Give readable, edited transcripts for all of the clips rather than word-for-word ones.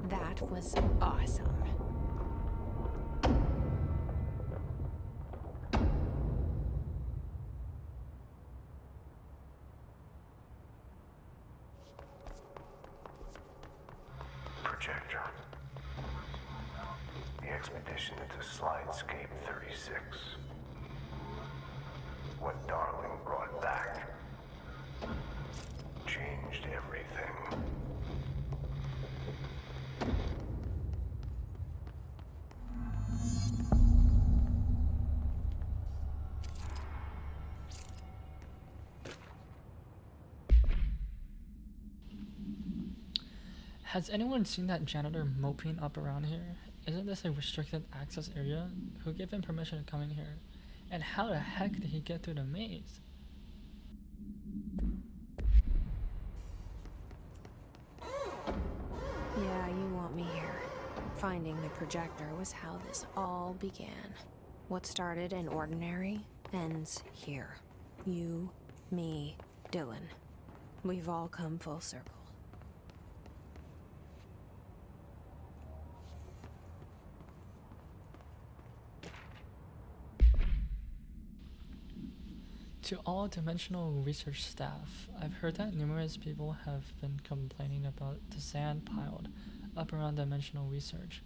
That was awesome. Projector. The expedition into Slidescape 36. What Darling brought back changed everything. Has anyone seen that janitor moping up around here? Isn't this a restricted access area? Who gave him permission to come in here? And how the heck did he get through the maze? Yeah, you want me here. Finding the projector was how this all began. What started in Ordinary ends here. You, me, Dylan. We've all come full circle. To all dimensional research staff, I've heard that numerous people have been complaining about the sand piled up around dimensional research.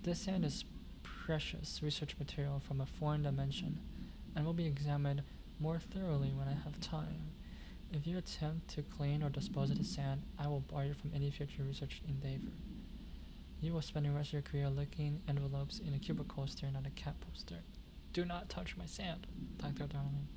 This sand is precious research material from a foreign dimension and will be examined more thoroughly when I have time. If you attempt to clean or dispose of the sand, I will bar you from any future research endeavor. You will spend the rest of your career licking envelopes in a cubicle staring at a cat poster. Do not touch my sand, Dr. Darling.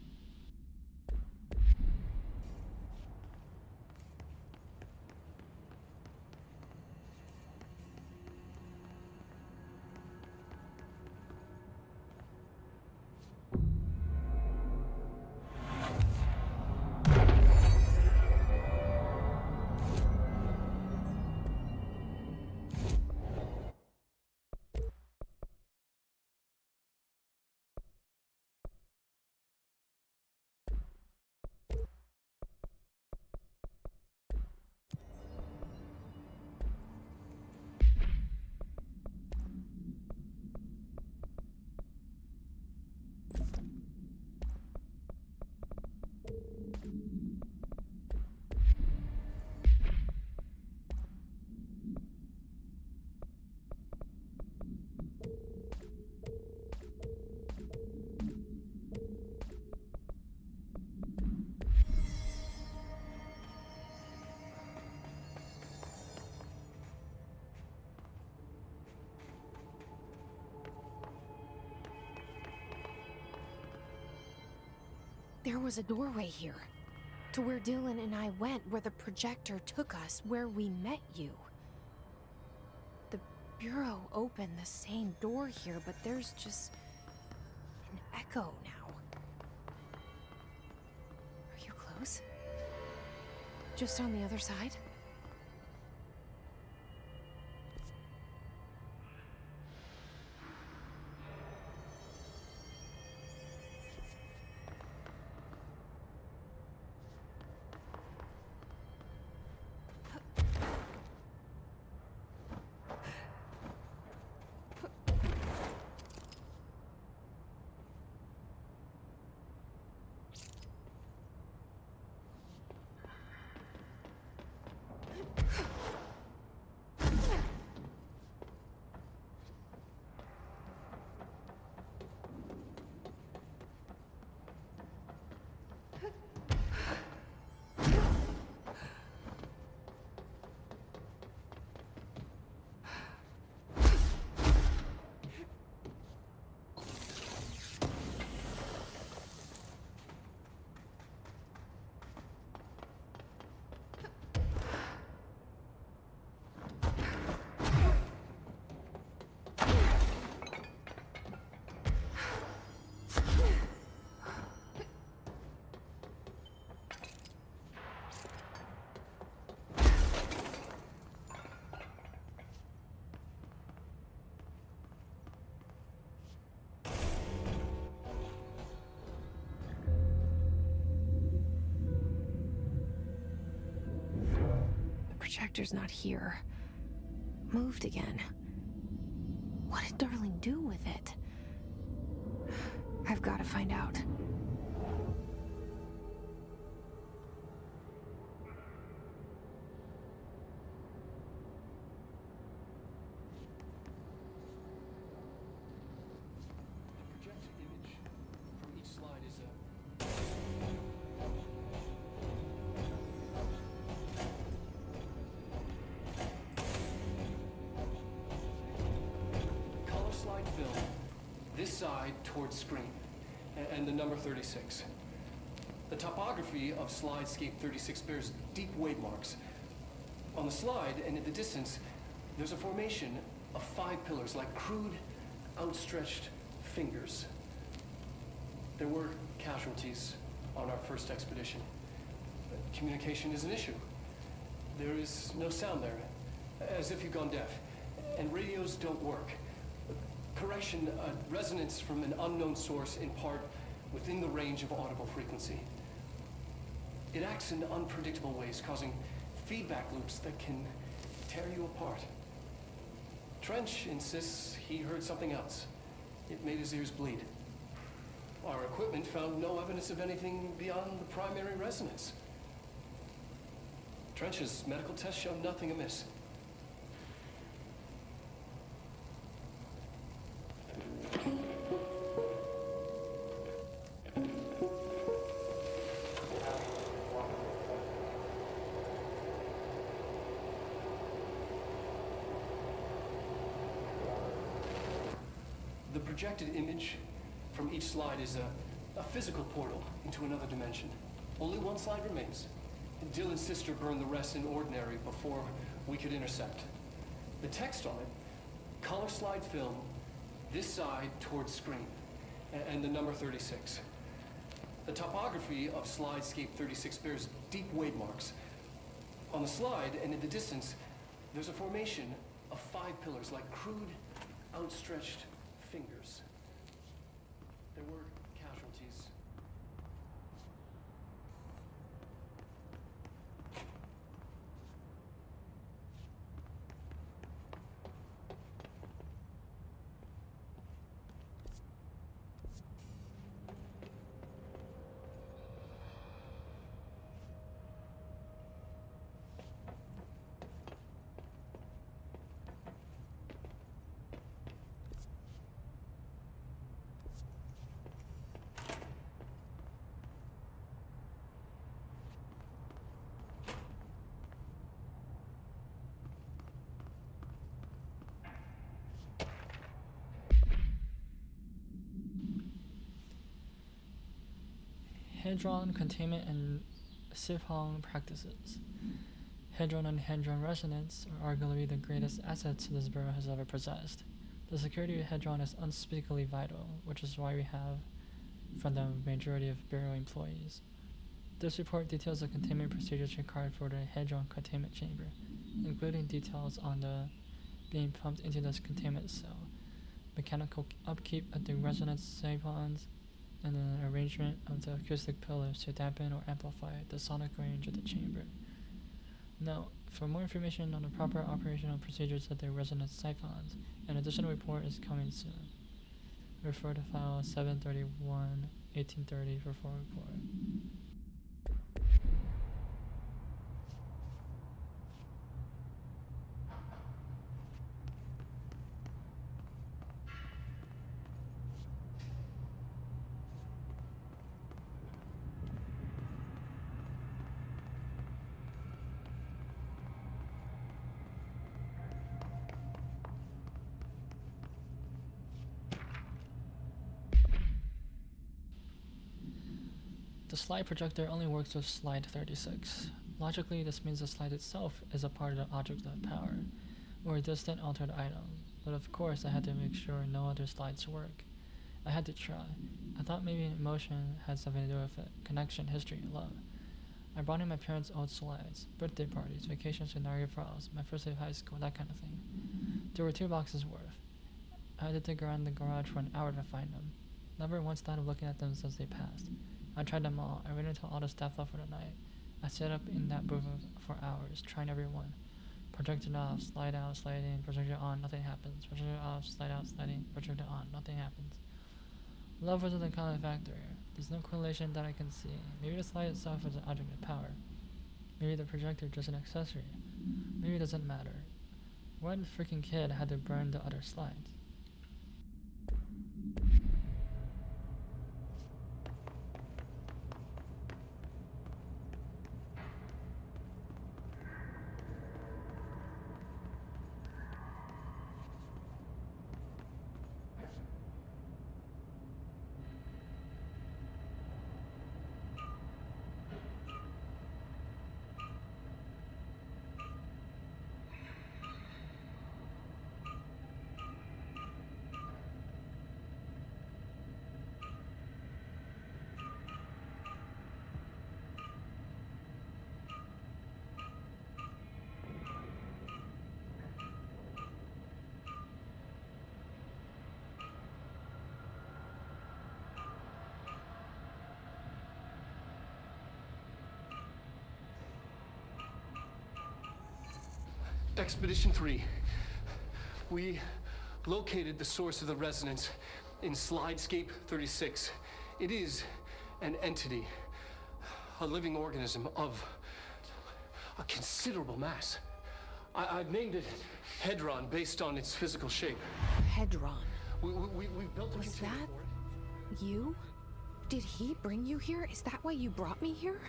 There was a doorway here. To where Dylan and I went, where the projector took us, where we met you. The Bureau opened the same door here, but there's just an echo now. Are you close? Just on the other side? projector's not here. Moved again. What did Darling do with it? I've got to find out. The projected image from each slide is a color slide film, this side towards screen, and the number 36. The topography of slidescape 36 bears deep wade marks. On the slide and in the distance, there's a formation of 5 pillars like crude, outstretched fingers. There were casualties on our first expedition. Communication is an issue. There is no sound there, as if you've gone deaf, and radios don't work. Correction, resonance from an unknown source in part within the range of audible frequency. It acts in unpredictable ways, causing feedback loops that can tear you apart. Trench insists he heard something else. It made his ears bleed. Our equipment found no evidence of anything beyond the primary resonance. Trench's medical tests showed nothing amiss. The projected image from each slide is a physical portal into another dimension. Only one slide remains. Dylan's sister burned the rest in ordinary before we could intercept. The text on it, color slide film, this side towards screen, and the number 36. The topography of slidescape 36 bears deep wade marks. On the slide and in the distance, there's a formation of 5 pillars like crude, outstretched fingers. There were casualties. Hadron containment and Sifong practices. Hadron and hadron resonance are arguably the greatest assets this bureau has ever possessed. The security of Hadron is unspeakably vital, which is why we have from the majority of bureau employees. This report details the containment procedures required for the Hadron containment chamber, including details on the being pumped into this containment cell, mechanical upkeep of the resonance siphons, and an arrangement of the acoustic pillars to dampen or amplify the sonic range of the chamber. Now, for more information on the proper operational procedures of the resonance siphons, an additional report is coming soon. Refer to file 731-1830 for full report. The slide projector only works with slide 36. Logically, this means the slide itself is a part of the object of power, or a distant altered item, but of course I had to make sure no other slides work. I had to try. I thought maybe emotion had something to do with it, connection, history, love. I brought in my parents' old slides, birthday parties, vacations to Niagara Falls, my first day of high school, that kind of thing. There were 2 boxes worth. I had to dig around the garage for an hour to find them. Never once thought of looking at them since they passed. I tried them all. I waited until all the staff left for the night. I sat up in that booth for hours, trying every one. Projector off, slide out, sliding, projector on, nothing happens. Projector off, slide out, sliding, projector on, nothing happens. Love wasn't the common factor. There's no correlation that I can see. Maybe the slide itself is an object of power. Maybe the projector just an accessory. Maybe it doesn't matter. What freaking kid had to burn the other slides? Expedition 3. We located the source of the resonance in Slidescape 36. It is an entity, a living organism of a considerable mass. I've named it Hedron based on its physical shape. Hedron. We built a Was container that for it. you? Did he bring you here? Is that why you brought me here?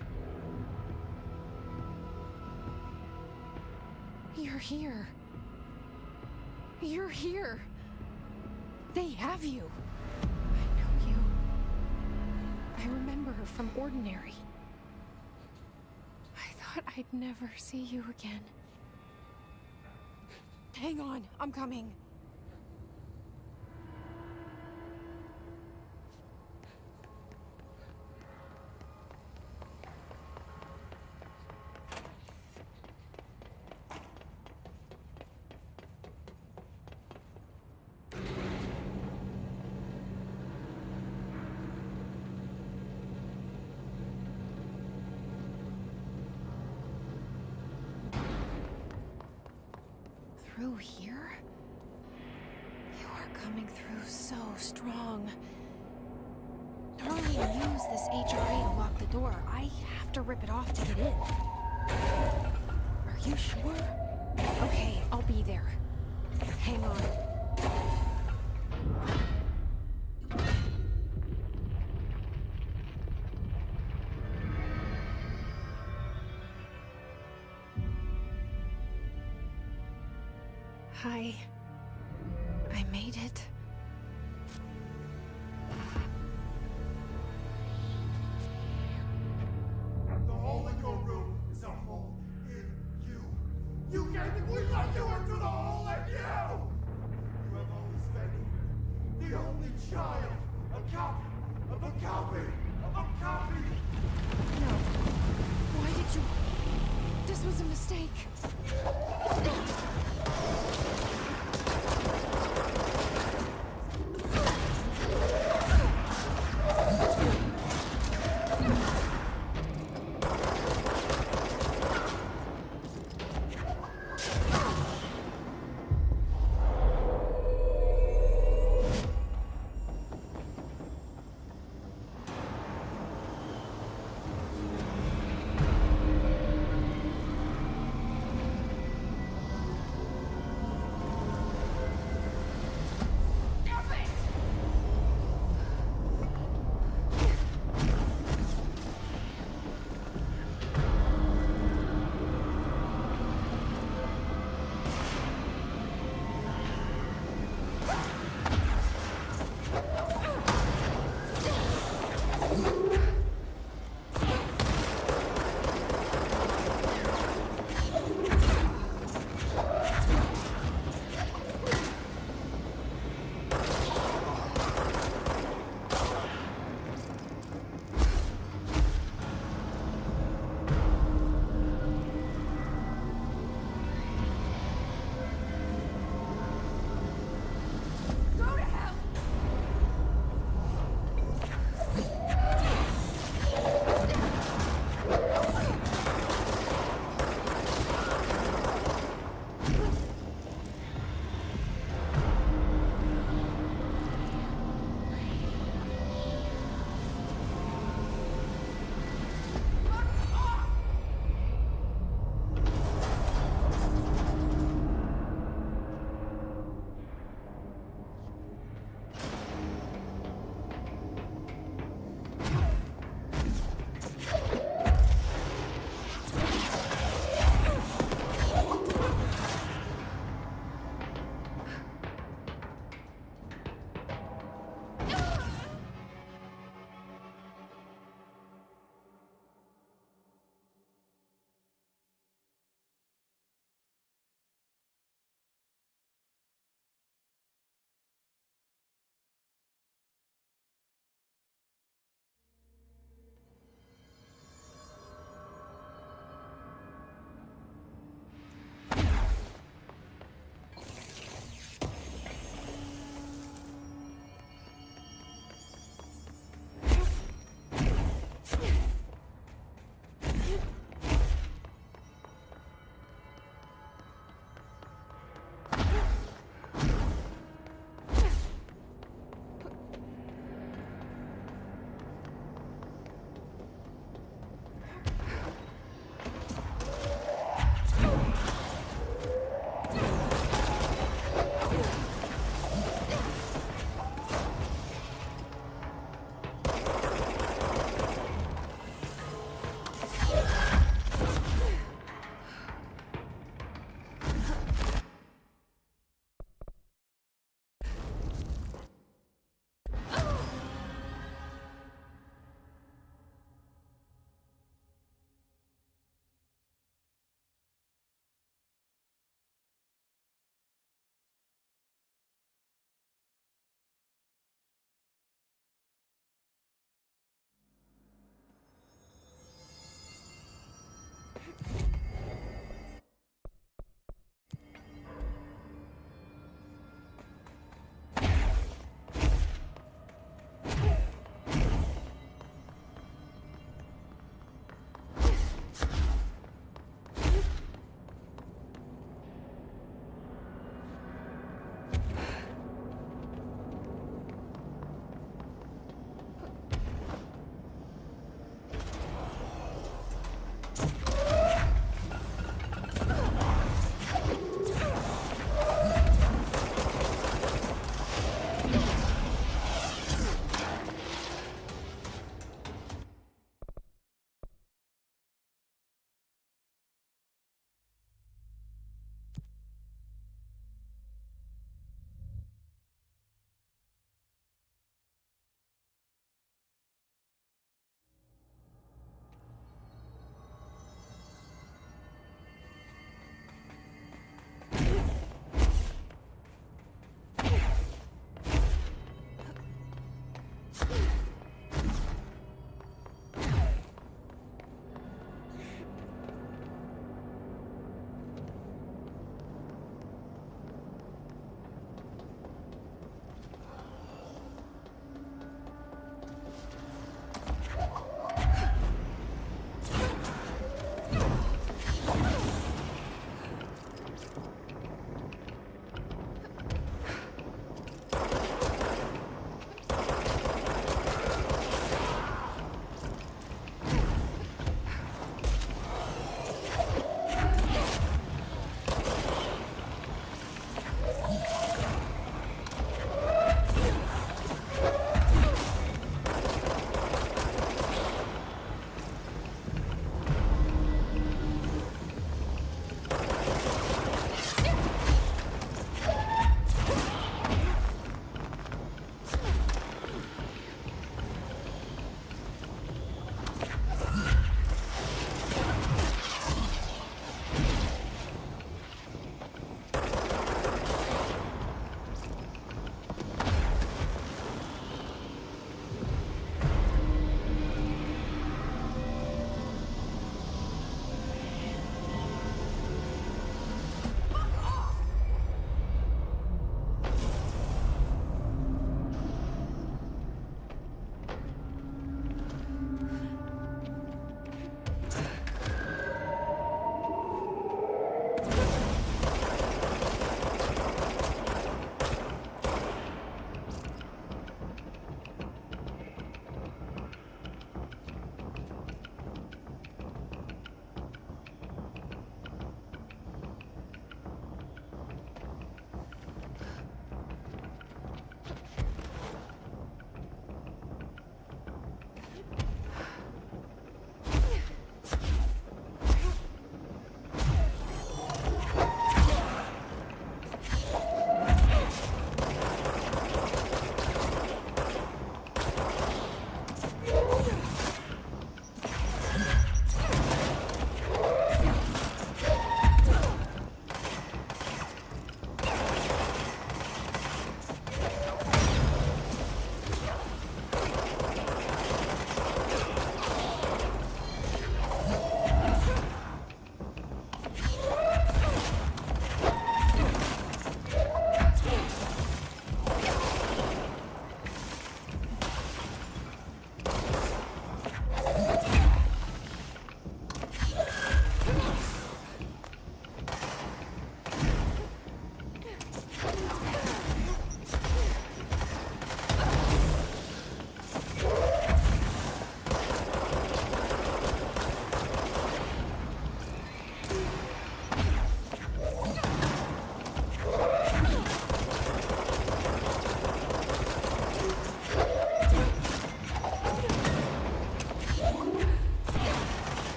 You're here. You're here. They have you. I know you. I remember her from Ordinary. I thought I'd never see you again. Hang on, I'm coming. Through here? You are coming through so strong. Darling used this HRA to lock the door. I have to rip it off to get in. Are you sure? Okay, I'll be there. Hang on. Hi. I made it. The hole in your room is a hole in you. You gave me, we let you into the hole in you! You have always been the only child, a copy of a copy of a copy! No. Why did you... This was a mistake.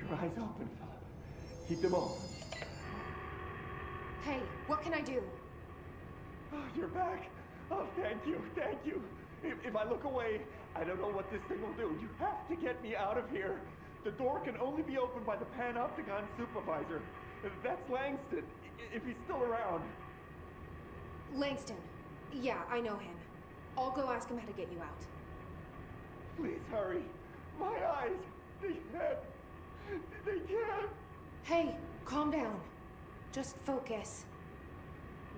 your eyes open, Philip. Keep them open. Hey, what can I do? Oh, you're back. Oh, thank you, thank you. If I look away, I don't know what this thing will do. You have to get me out of here. The door can only be opened by the Panopticon supervisor. That's Langston, if he's still around. Langston. Yeah, I know him. I'll go ask him how to get you out. Please hurry. My eyes, they can't. Hey, calm down. Just focus.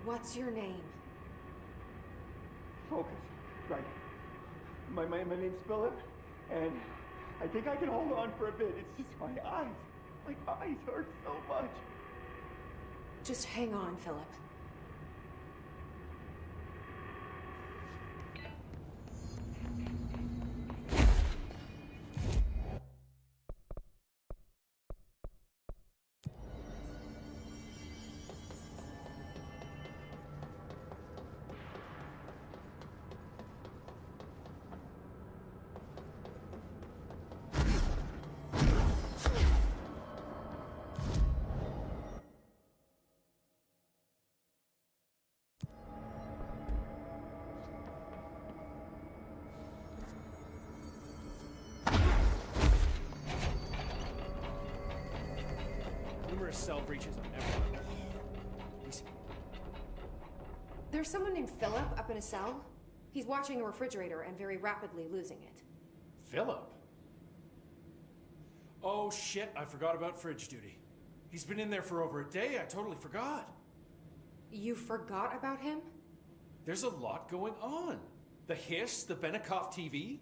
What's your name? Focus. Right. My name's Philip, and I think I can hold on for a bit. It's just my eyes. My eyes hurt so much. Just hang on, Philip. Numerous cell breaches everywhere. There's someone named Philip up in a cell. He's watching a refrigerator and very rapidly losing it. Philip? Oh shit, I forgot about fridge duty. He's been in there for over a day, I totally forgot. You forgot about him? There's a lot going on. The hiss, the Benikoff TV.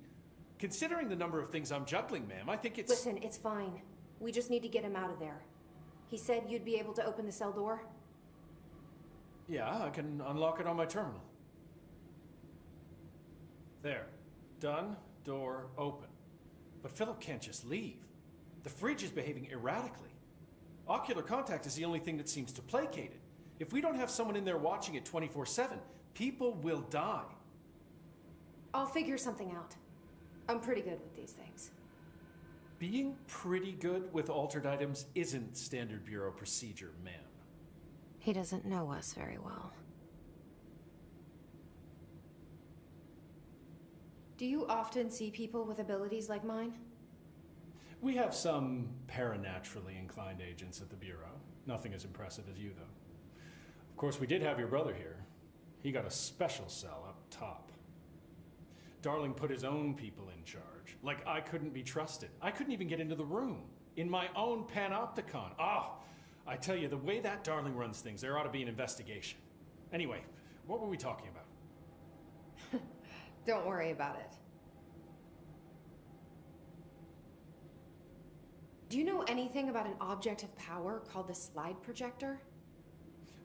Considering the number of things I'm juggling, ma'am, I think it's... Listen, it's fine. We just need to get him out of there. He said you'd be able to open the cell door? Yeah, I can unlock it on my terminal. There. Done. Door open. But Philip can't just leave. The fridge is behaving erratically. Ocular contact is the only thing that seems to placate it. If we don't have someone in there watching it 24/7, people will die. I'll figure something out. I'm pretty good with these things. Being pretty good with altered items isn't standard Bureau procedure, ma'am. He doesn't know us very well. Do you often see people with abilities like mine? We have some paranaturally inclined agents at the Bureau. Nothing as impressive as you, though. Of course, we did have your brother here. He got a special cell up top. Darling put his own people in charge. Like I couldn't be trusted. I couldn't even get into the room. In my own Panopticon. I tell you, the way that Darling runs things, there ought to be an investigation. Anyway, what were we talking about? Don't worry about it. Do you know anything about an object of power called the slide projector?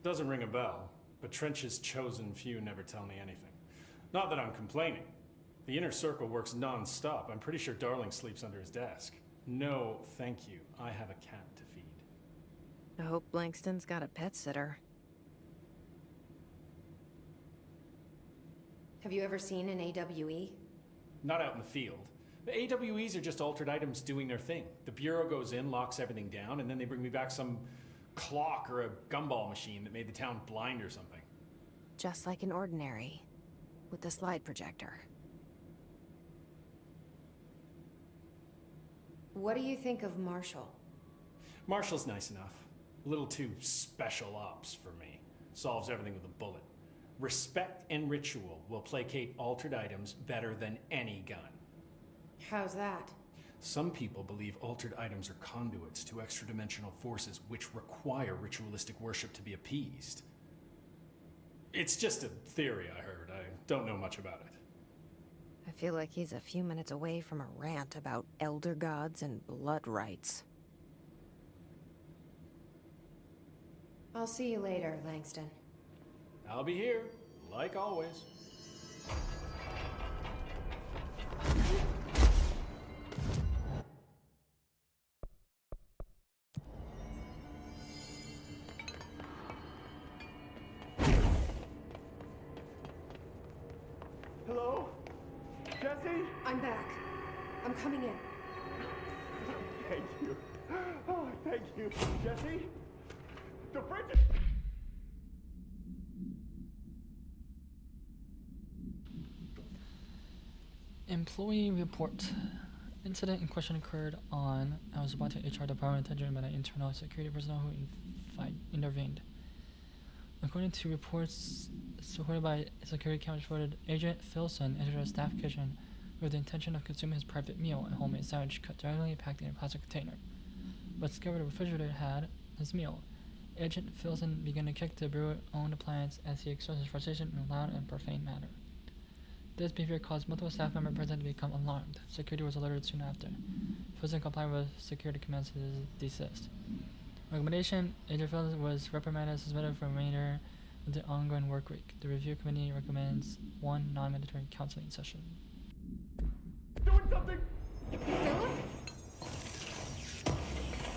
Doesn't ring a bell, but Trench's chosen few never tell me anything. Not that I'm complaining. The inner circle works non-stop. I'm pretty sure Darling sleeps under his desk. No, thank you. I have a cat to feed. I hope Langston's got a pet sitter. Have you ever seen an AWE? Not out in the field. The AWEs are just altered items doing their thing. The Bureau goes in, locks everything down, and then they bring me back some clock or a gumball machine that made the town blind or something. Just like an ordinary, with the slide projector. What do you think of Marshall? Marshall's nice enough. A little too special ops for me. Solves everything with a bullet. Respect and ritual will placate altered items better than any gun. How's that? Some people believe altered items are conduits to extra-dimensional forces which require ritualistic worship to be appeased. It's just a theory I heard. I don't know much about it. I feel like he's a few minutes away from a rant about elder gods and blood rites. I'll see you later, Langston. I'll be here, like always. Hello? Jesse? I'm back. I'm coming in. Thank you. you, Jesse? The bridge. Employee report. Incident in question occurred on I was about to HR department attended by an internal security personnel who intervened. According to reports supported by security cameras reported, Agent Filson entered a staff kitchen with the intention of consuming his private meal, a homemade sandwich cut directly packed in a plastic container, but discovered the refrigerator had his meal. Agent Filson began to kick the Bureau-owned appliance as he expressed his frustration in a loud and profane manner. This behavior caused multiple staff members present to become alarmed. Security was alerted soon after. Filson complied with security commands to desist. Recommendation: Agent Filson was reprimanded and suspended for the remainder of the ongoing work week. The review committee recommends one non-mandatory counseling session. Doing something!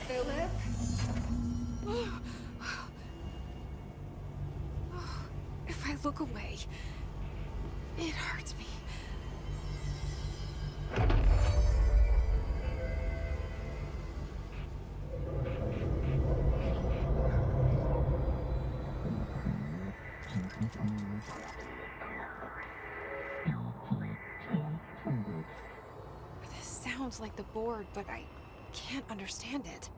Philip? Philip? If I look away, it hurts me. This sounds like the board, but I can't understand it.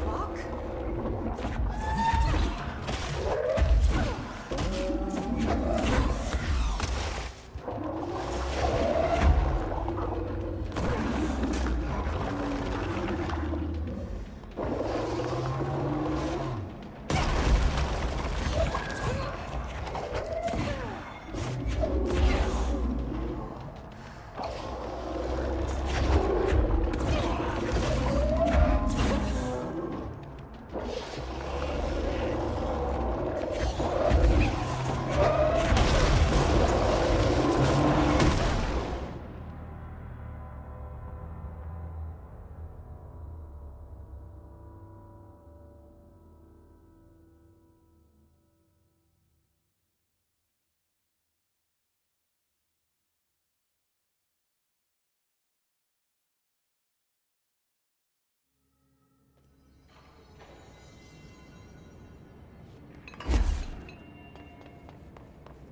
Fuck?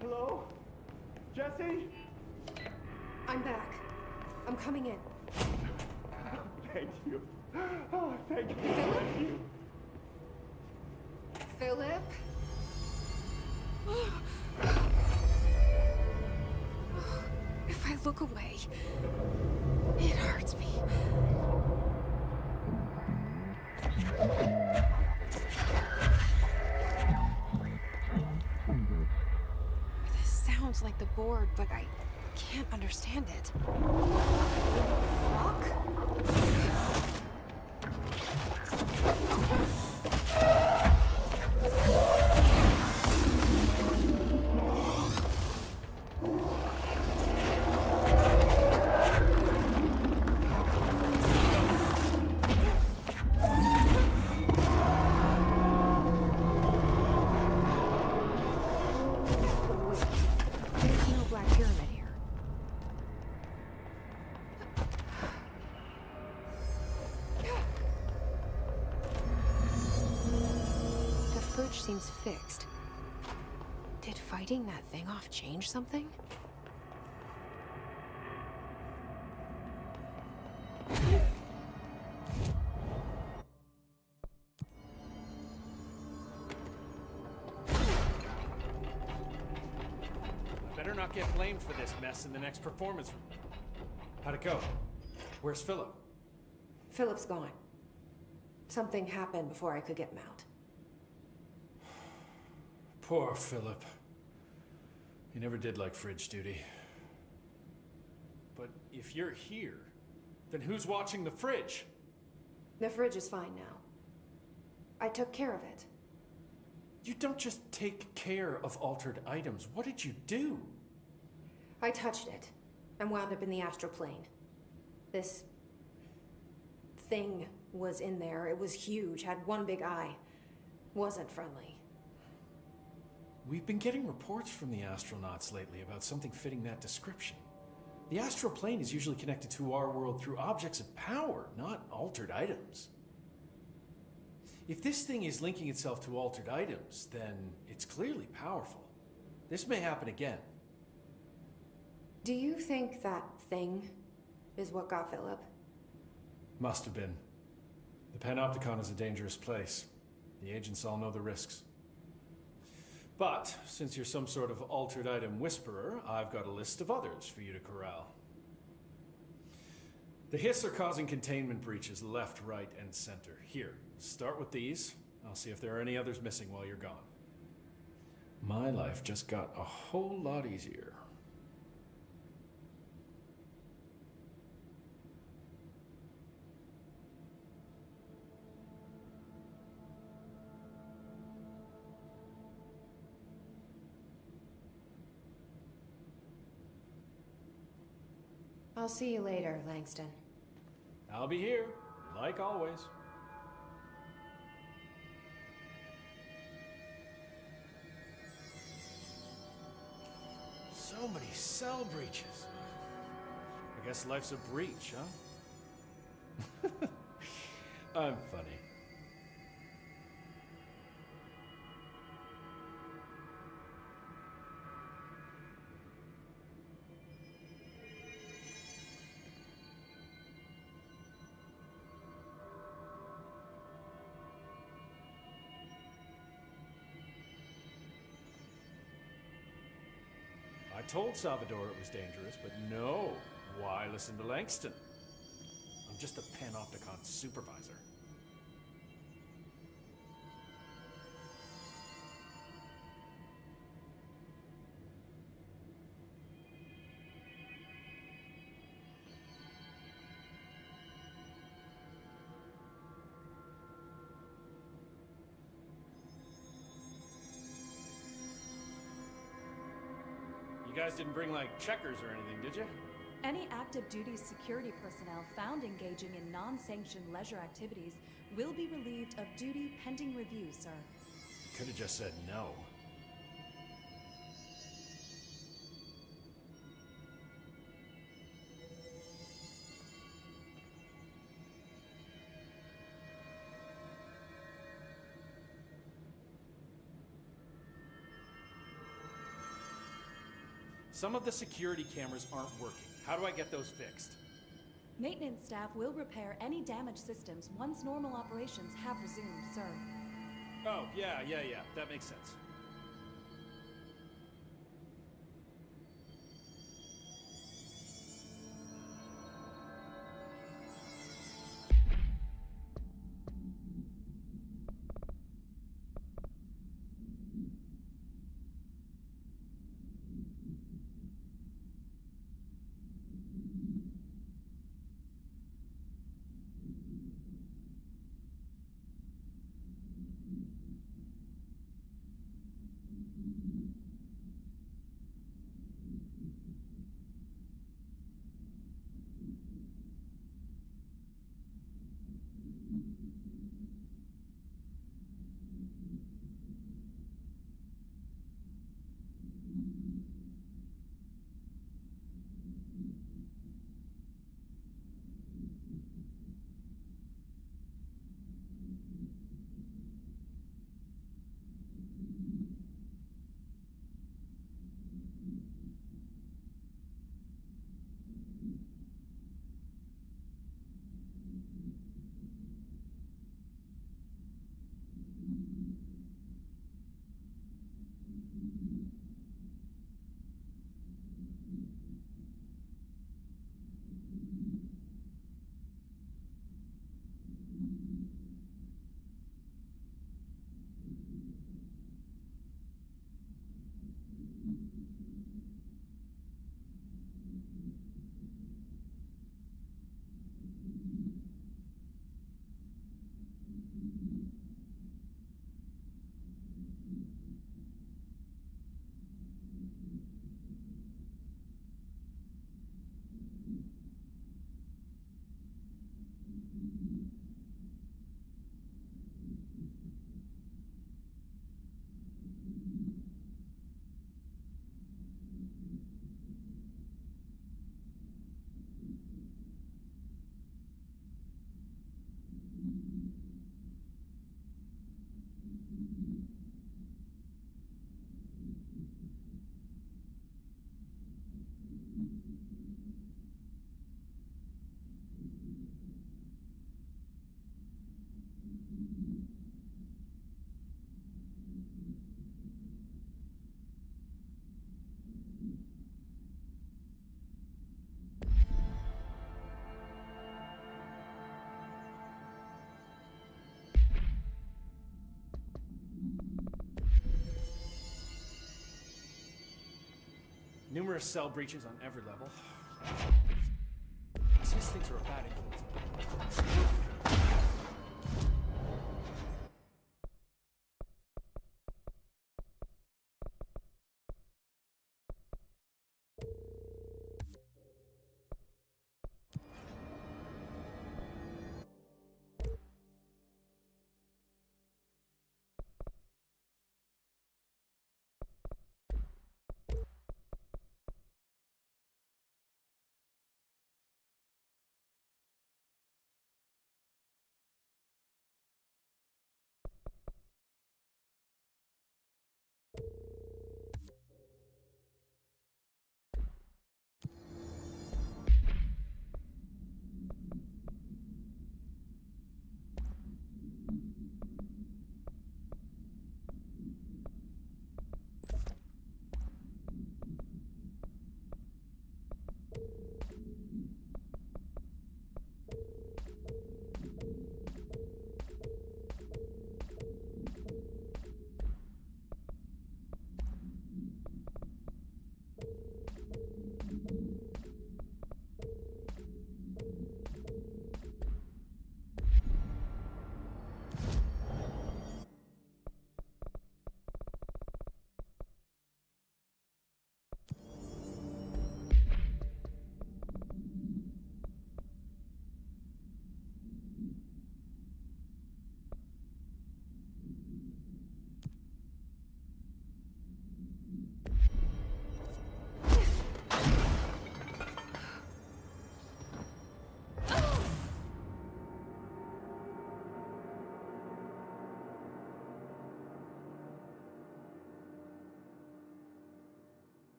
Hello? Jesse? I'm back. I'm coming in. Thank you. Oh, thank you. Thank you. Philip? If I look away, it hurts me. This sounds like the board, but I can't understand it. Fuck? There's no Black Pyramid here. The fridge seems fixed. Did fighting that thing off change something? Better not get blamed for this mess in the next performance room. How'd it go? Where's Philip? Philip's gone. Something happened before I could get him out. Poor Philip. He never did like fridge duty. But if you're here, then who's watching the fridge? The fridge is fine now. I took care of it. You don't just take care of altered items. What did you do? I touched it and wound up in the astral plane. This thing was in there. It was huge, had one big eye. Wasn't friendly. We've been getting reports from the astronauts lately about something fitting that description. The astral plane is usually connected to our world through objects of power, not altered items. If this thing is linking itself to altered items, then it's clearly powerful. This may happen again. Do you think that thing is what got Philip? Must have been. The Panopticon is a dangerous place. The agents all know the risks. But, since you're some sort of altered item whisperer, I've got a list of others for you to corral. The Hiss are causing containment breaches left, right, and center. Here, start with these. I'll see if there are any others missing while you're gone. My life just got a whole lot easier. I'll see you later, Langston. I'll be here, like always. So many cell breaches. I guess life's a breach, huh? I'm funny. I told Salvador it was dangerous, but no. Why listen to Langston? I'm just a Panopticon supervisor. You guys didn't bring, like, checkers or anything, did you? Any active duty security personnel found engaging in non-sanctioned leisure activities will be relieved of duty pending review, sir. Could have just said no. Some of the security cameras aren't working. How do I get those fixed? Maintenance staff will repair any damaged systems once normal operations have resumed, sir. Oh, yeah. That makes sense. Numerous cell breaches on every level. These things are a bad influence.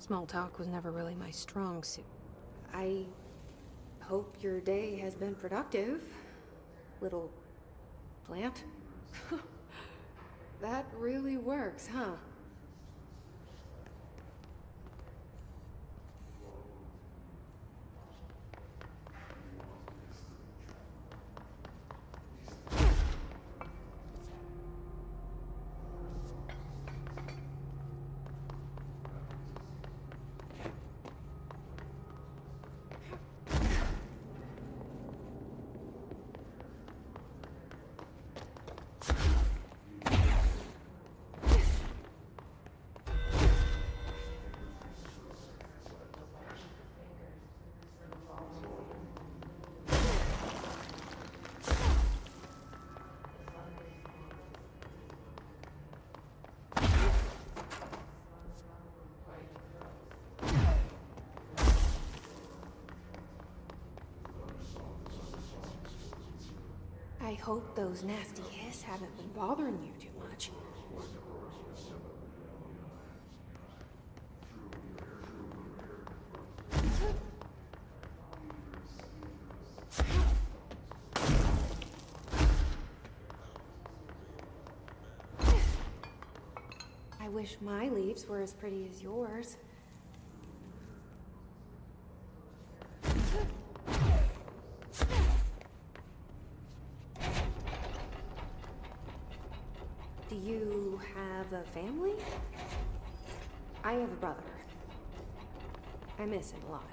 Small talk was never really my strong suit. I hope your day has been productive, little plant. That really works, huh? I hope those nasty hiss haven't been bothering you too much. I wish my leaves were as pretty as yours. Do you have a family? I have a brother. I miss him a lot.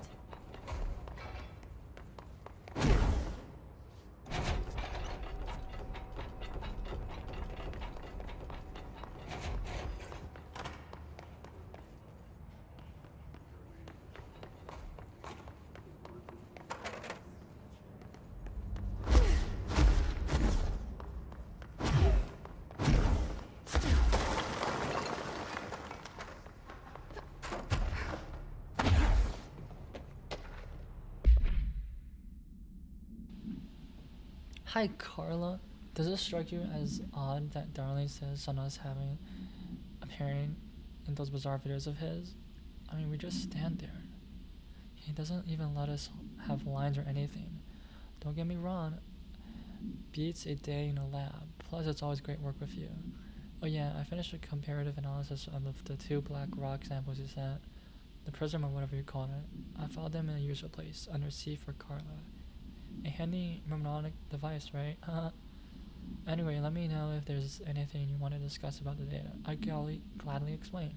Hi, Carla. Does it strike you as odd that Darling says on us appearing in those bizarre videos of his? I mean, we just stand there. He doesn't even let us have lines or anything. Don't get me wrong, beats a day in a lab. Plus, it's always great work with you. Oh yeah, I finished a comparative analysis of the 2 black rock samples you sent. The prism or whatever you call it. I filed them in a user place under C for Carla. A handy mnemonic device, right? Anyway, let me know if there's anything you want to discuss about the data. I'd gladly explain.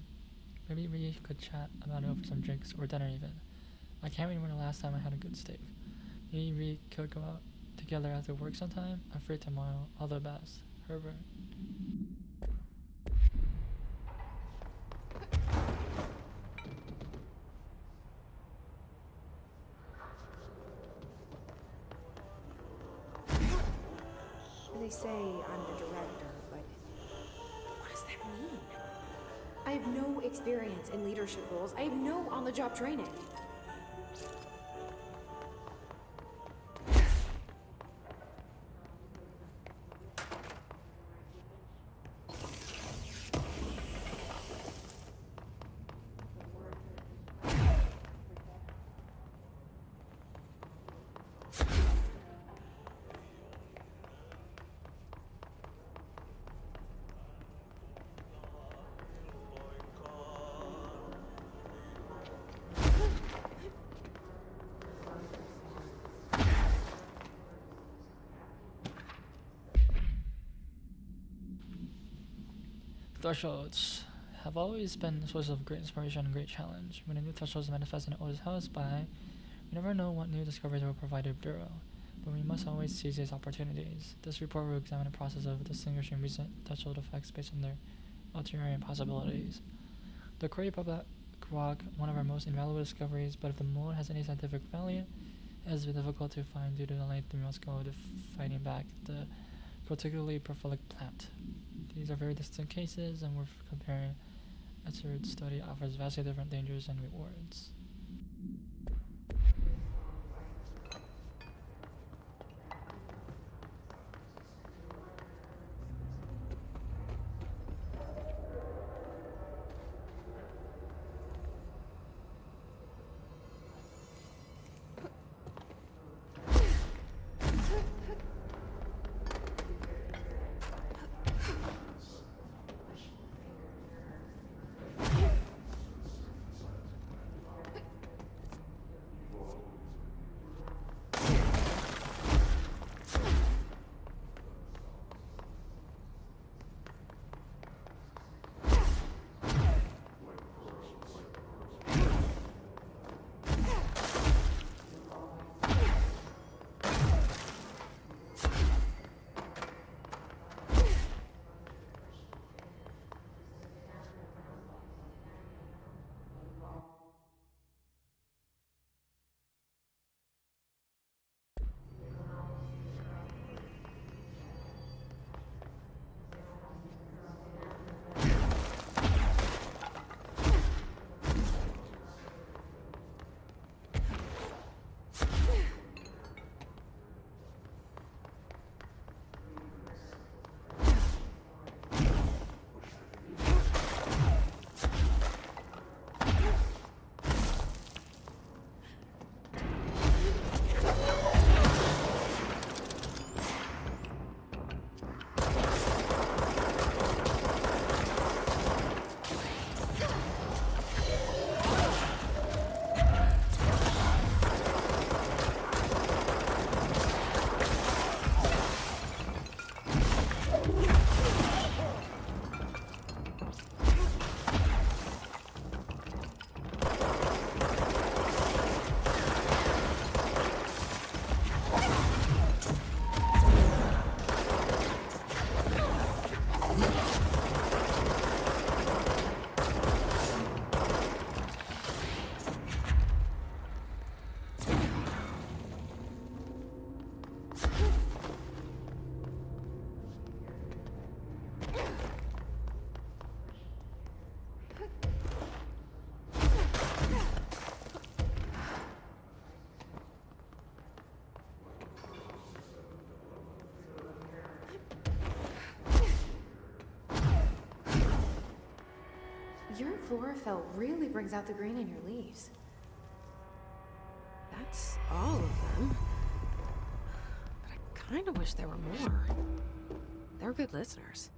Maybe we could chat about it over some drinks or dinner even. I can't remember the last time I had a good steak. Maybe we could go out together after work sometime. I'm free tomorrow. All the best. Herbert. They say I'm the director, but what does that mean? I have no experience in leadership roles. I have no on-the-job training. Thresholds have always been a source of great inspiration and great challenge. When a new threshold manifests and always housed by, we never know what new discoveries will provide a bureau, but we must always seize these opportunities. This report will examine the process of distinguishing recent threshold effects based on their ulterior possibilities. The Quarry Black Rock, one of our most invaluable discoveries, but if the mold has any scientific value, it has been difficult to find due to the length we must go to fighting back the particularly prolific plant. These are very distinct cases, and we're comparing Etzard's study offers vastly different dangers and rewards. Your chlorophyll really brings out the green in your leaves. That's all of them. But I kind of wish there were more. They're good listeners.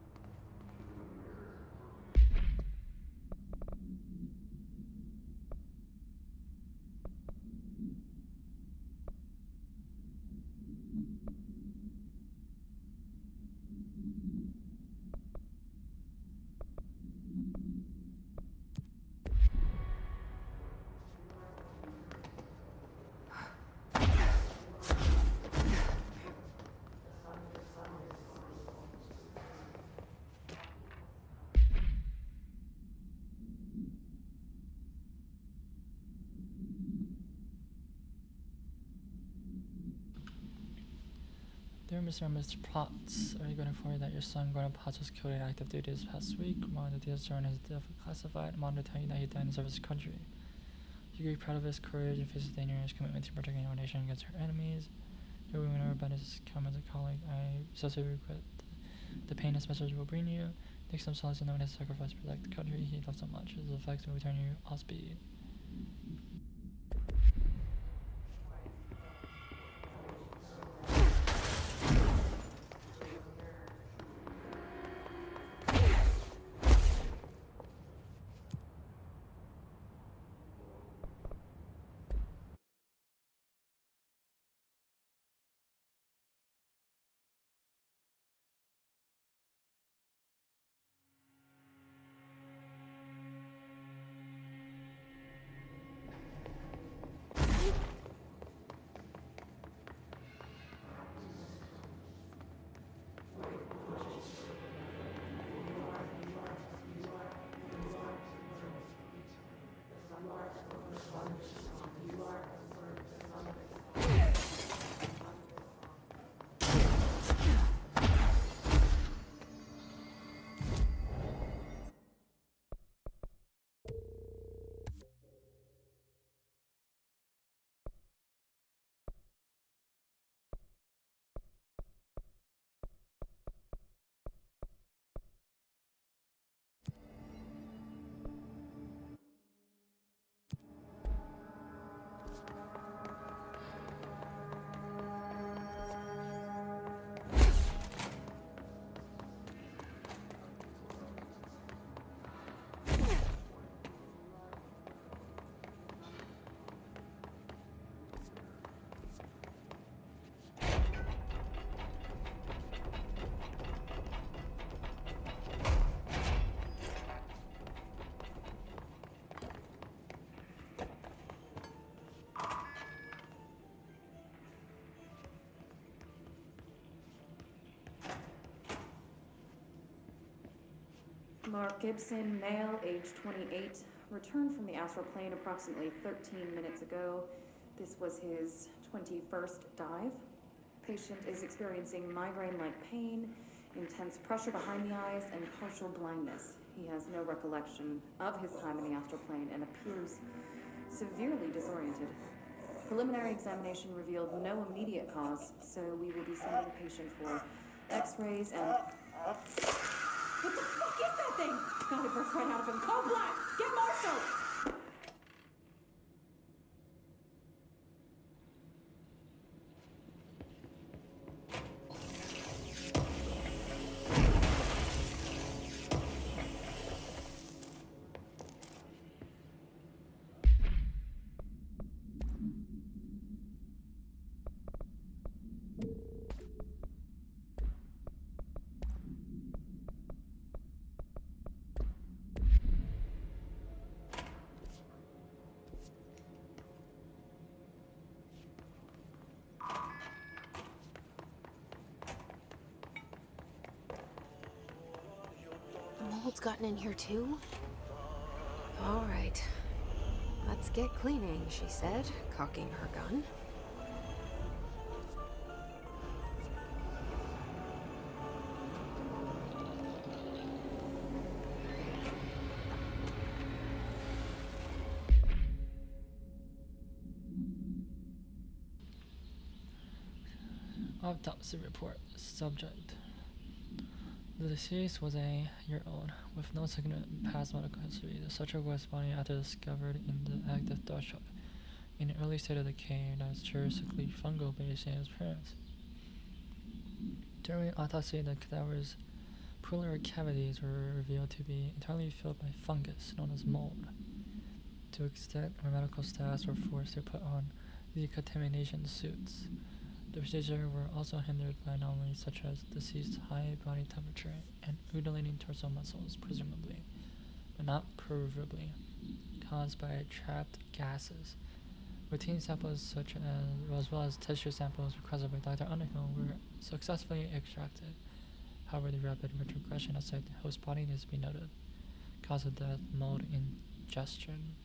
Dear Mr. and Mr. Potts, are you going to inform me that your son, Gordon Potts, was killed in active duty this past week? Among the details during his death are classified. I'm honored to tell you that he died in service to his country. You can be proud of his courage and face danger and his commitment to protecting our nation against our enemies. Here we know about his comments a colleague. I sincerely regret the pain this message will bring you. Take some solace in knowing his sacrifice to protect the country he loved so much. His effects will return you all speed. Mark Gibson, male, age 28, returned from the astral plane approximately 13 minutes ago. This was his 21st dive. Patient is experiencing migraine-like pain, intense pressure behind the eyes, and partial blindness. He has no recollection of his time in the astral plane and appears severely disoriented. Preliminary examination revealed no immediate cause, so we will be sending the patient for x-rays and... What the fuck is that thing? God, it burst right out of him. Call Black! Get Marshall! Mold's gotten in here too? All right. Let's get cleaning, she said, cocking her gun. Autopsy report. Subject. The deceased was a year old, with no significant past medical history. The subject was body after discovered in the active threshold, in an early state of decay that is characteristically fungal based in its appearance. During autopsy, the cadaver's pleural cavities were revealed to be entirely filled by fungus known as mold. To extent where medical staffs were forced to put on decontamination suits. The procedure were also hindered by anomalies such as deceased's high body temperature and undulating torso muscles, presumably, but not provably, caused by trapped gases. Routine samples as well as tissue samples requested by Dr. Underhill were successfully extracted. However, the rapid retrogression outside the host body needs to be noted. Cause of death, mold ingestion.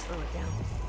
slow it down.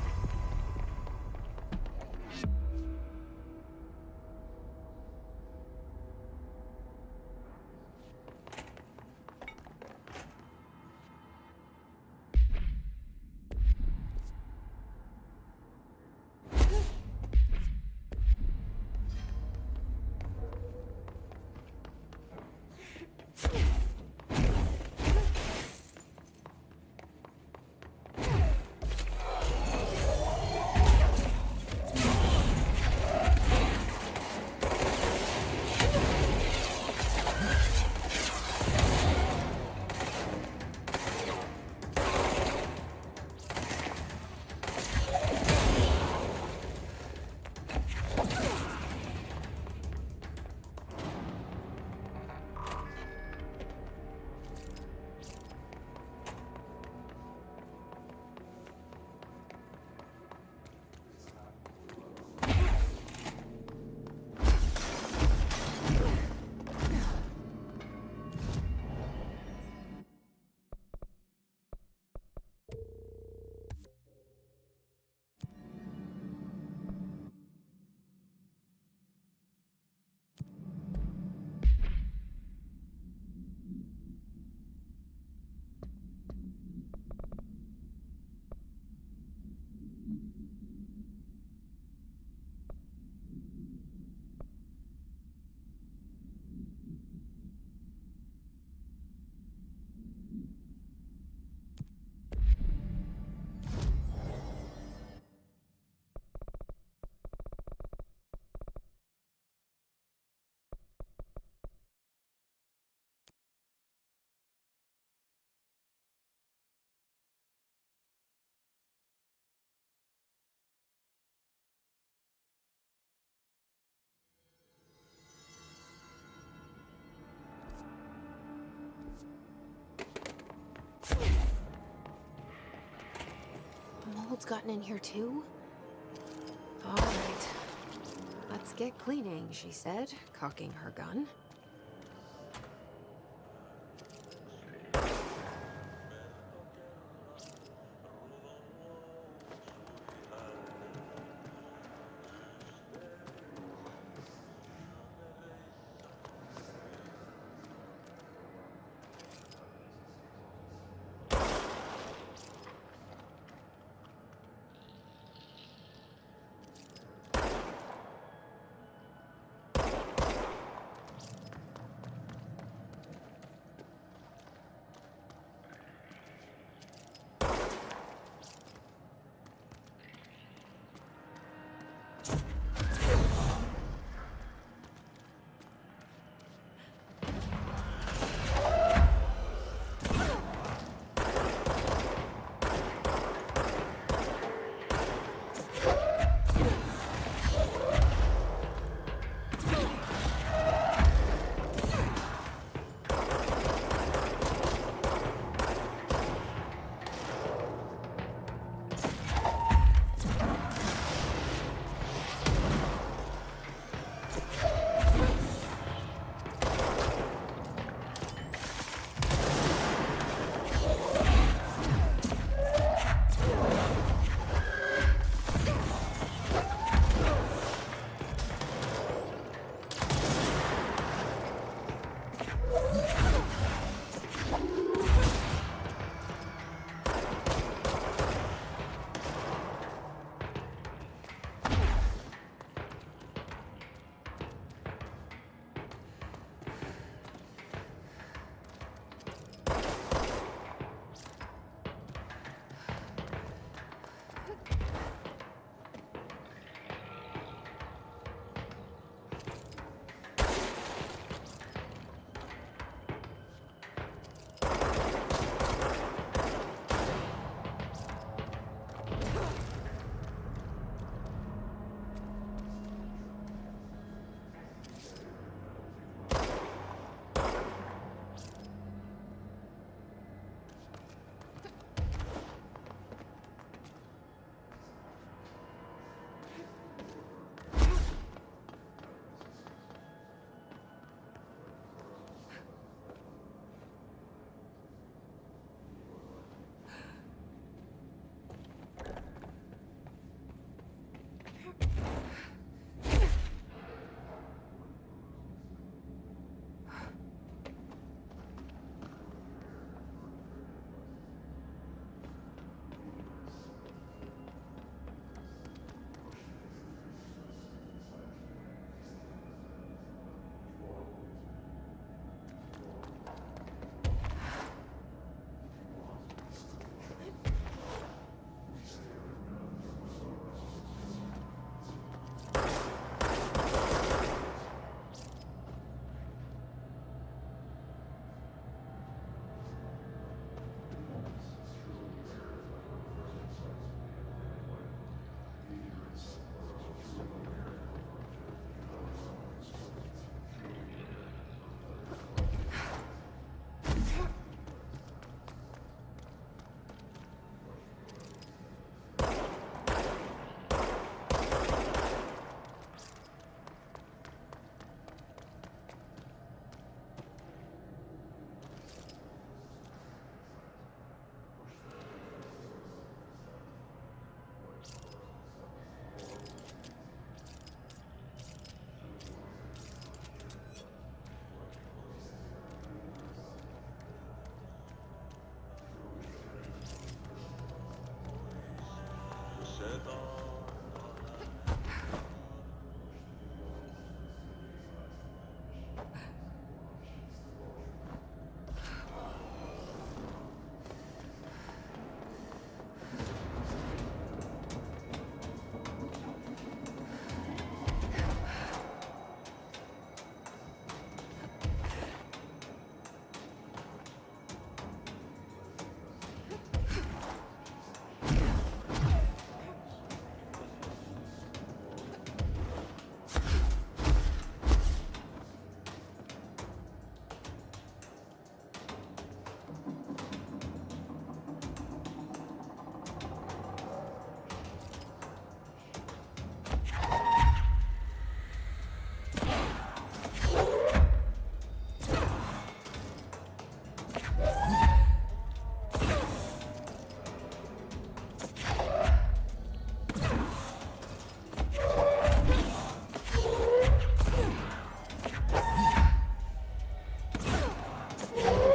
The mold's gotten in here too? All right. Let's get cleaning, she said, cocking her gun.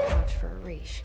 Pouch for a leash.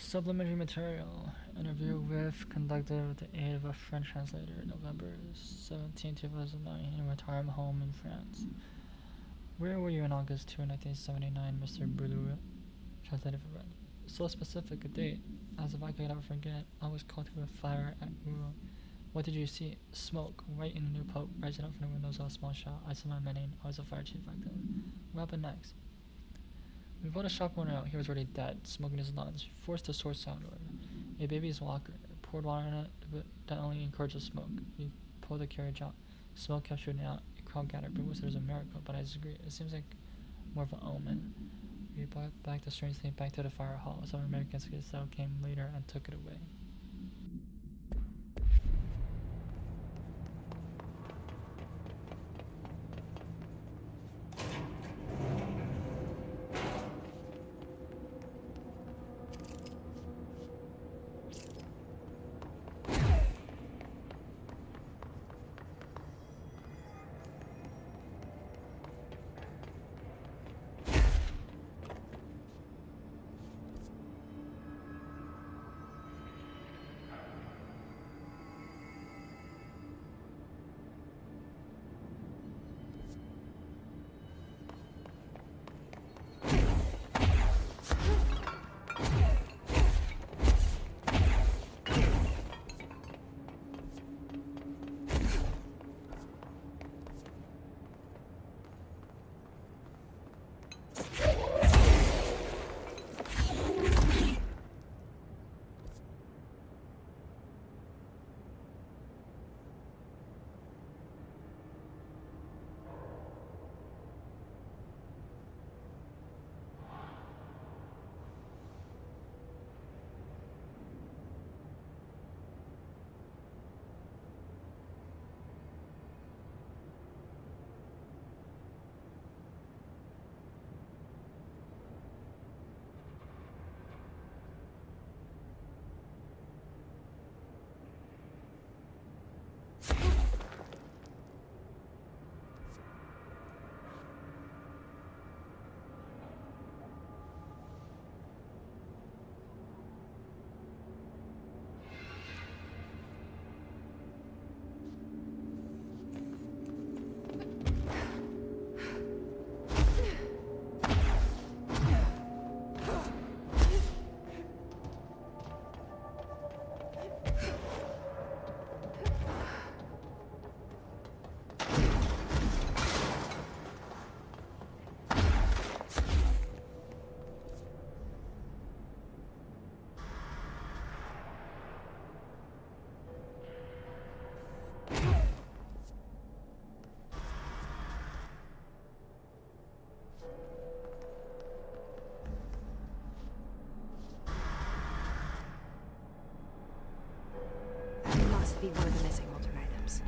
Supplementary material. Interview with conducted with the aid of a French translator. November 17, 2009. In a retirement home in France. Where were you in August 2, 1979, Mr. Boulou? Translated for Red. So specific a date, as if I could ever forget. I was called to a fire at Rouen. What did you see? Smoke, right in the new Pope, rising up from the windows of a small shop. I saw my man. I was a fire chief back then. What happened next? We brought a shop owner out. He was already dead, smoking his lungs. Forced the source soundboard. A baby's walker. Poured water in it, but that only encouraged the smoke. We pulled the carriage out. Smoke kept shooting out. A crowd gathered. People said it was a miracle, but I disagree. It seems like more of an omen. We brought back the strange thing back to the fire hall. Some Americans came later and took it away. Be one of the missing altered items.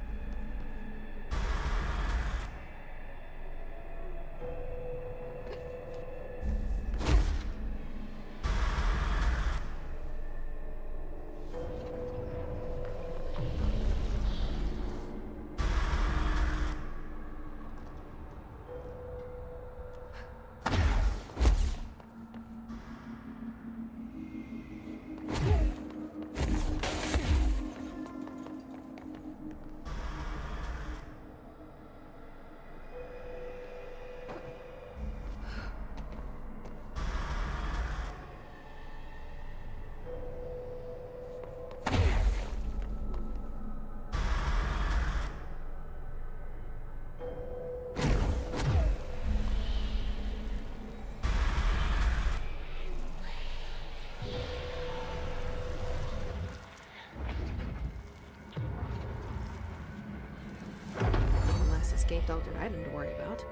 Escaped altered item to worry about.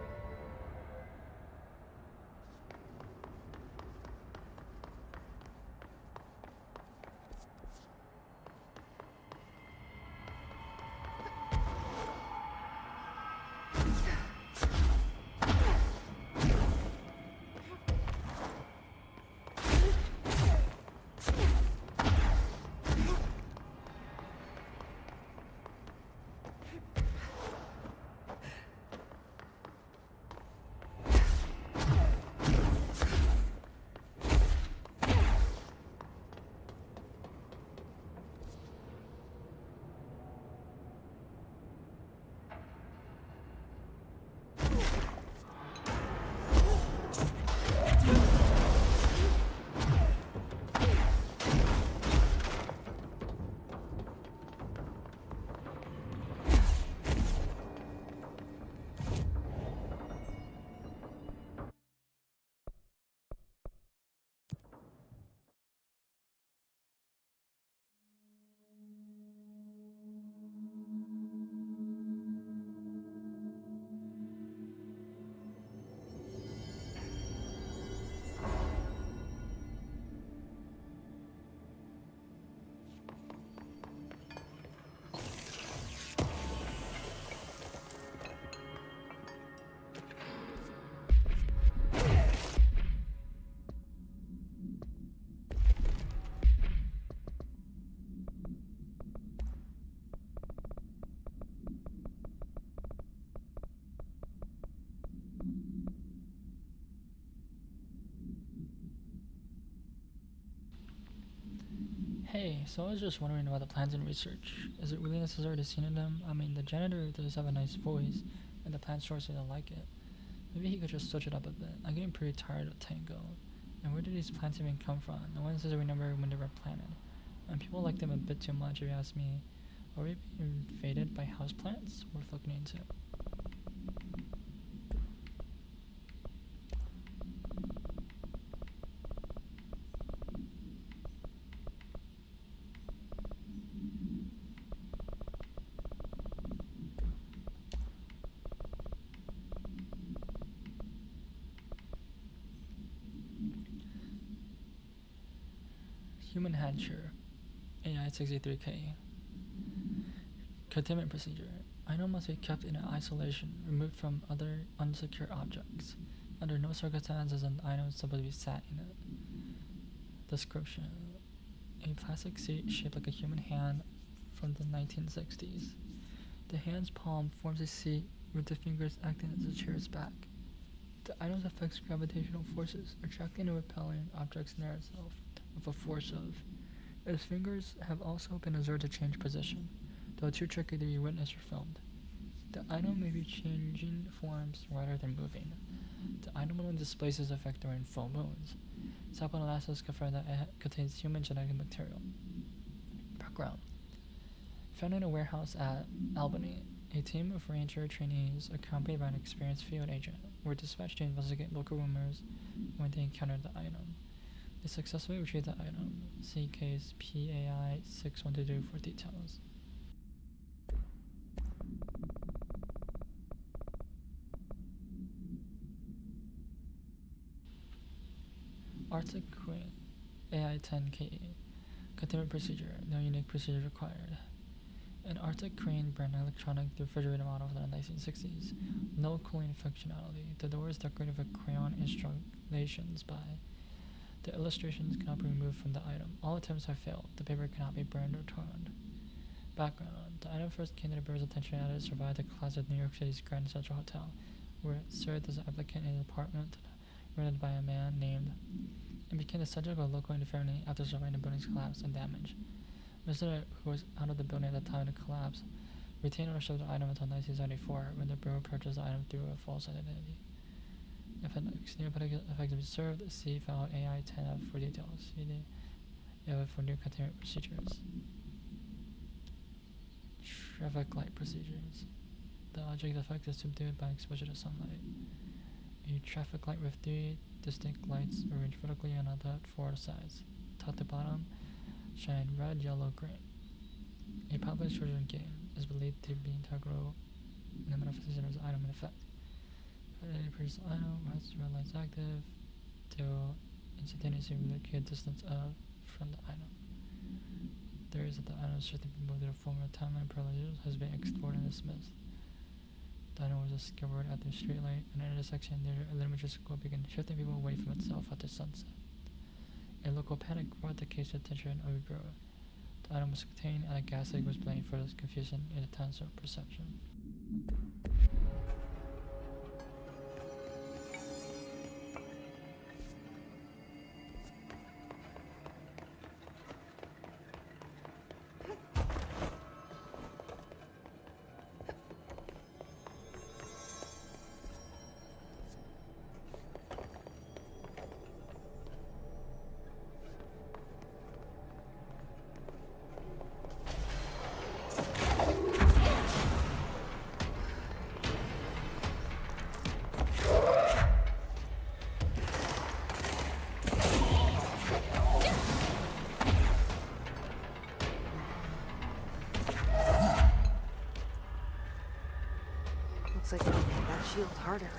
Hey, so I was just wondering about the plans and research. Is it really necessary to see them? I mean, the janitor does have a nice voice, and the plant store doesn't like it. Maybe he could just switch it up a bit. I'm getting pretty tired of Tango. And where did these plants even come from? No one says I remember when they were planted. And people like them a bit too much if you ask me. Are we being invaded by houseplants? Worth looking into. Human Hatcher, AI 63K. Containment procedure. Item must be kept in isolation, removed from other unsecure objects. Under no circumstances is an item supposed to be sat in it. Description. A plastic seat shaped like a human hand from the 1960s. The hand's palm forms a seat with the fingers acting as a chair's back. The item affects gravitational forces, attracting and repelling objects near itself with a force of. Its fingers have also been observed to change position, though too tricky to be witnessed or filmed. The item may be changing forms rather than moving. The item only displays this effect during full moons. Sample analysis confirmed that it contains human genetic material. Background. Found in a warehouse at Albany, a team of ranger trainees accompanied by an experienced field agent were dispatched to investigate local rumors when they encountered the item. They successfully retrieved the item. See case PAI 6122 for details. Arctic Crane AI 10K. Containment procedure. No unique procedure required. An Arctic Crane brand electronic refrigerator model from the 1960s. No cooling functionality. The door is decorated with crayon installations by. The illustrations cannot be removed from the item. All attempts have failed. The paper cannot be burned or torn. Background. The item first came to the Bureau's attention after it survived the collapse of New York City's Grand Central Hotel, where it served as an applicant in an apartment rented by a man named, and became the subject of local interference after surviving the building's collapse and damage. Mr. who was out of the building at the time of the collapse retained ownership of the item until 1974, when the Bureau purchased the item through a false identity. If an exterior effect is observed, see file AI 10F for details. See the for new containment procedures. Traffic light procedures. The object effect is subdued by exposure to sunlight. A traffic light with 3 distinct lights arranged vertically on the 4 sides. Top to bottom, shine red, yellow, green. A popular children's game is believed to be integral in the manifestation of the item in effect. If a person's item has red lights active to instantaneously relocate distance from the item. Theories that the item shifting people to the former timeline privileges has been explored and dismissed. The item was discovered at the streetlight and an intersection near a elementary school began shifting people away from itself after sunset. A local panic brought the case to the attention of the Bureau. The item was contained and a gas leak was blamed for the confusion in the town's perception. Looks like it'll make that shield harder.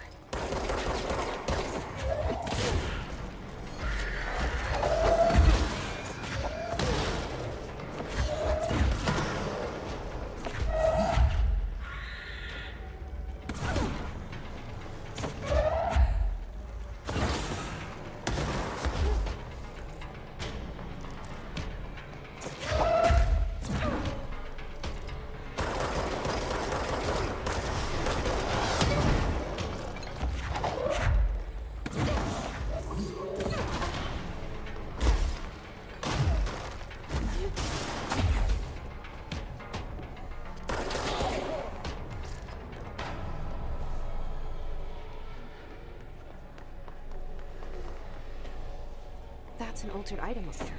That's an altered item up there.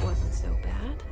Wasn't so bad.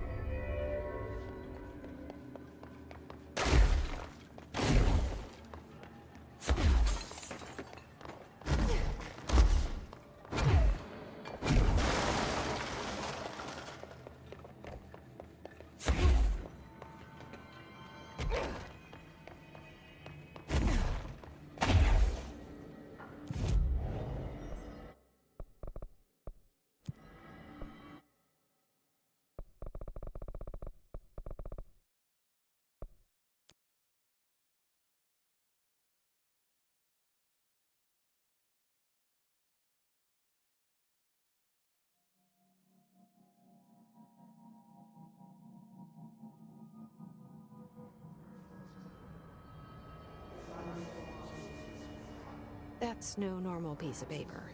That's no normal piece of paper.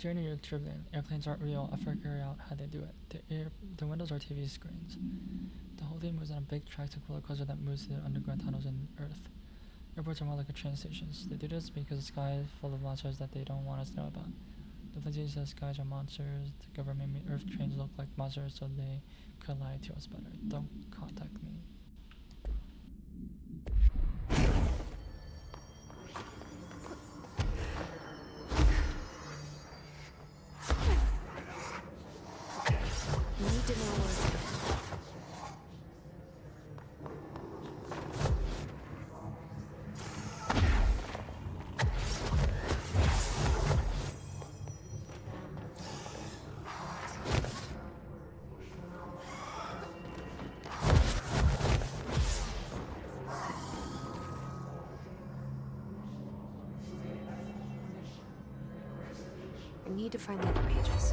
Dear New York Tribune, airplanes aren't real. I figure out how they do it. The windows are TV screens. The whole thing moves on a big tractor roller coaster that moves through the underground tunnels in Earth. Airports are more like train stations. They do this because the sky is full of monsters that they don't want us to know about. The Flintstones says skies are monsters. The government made Earth trains look like monsters so they could lie to us better. Don't contact me. You need to know where. I need to find the other pages.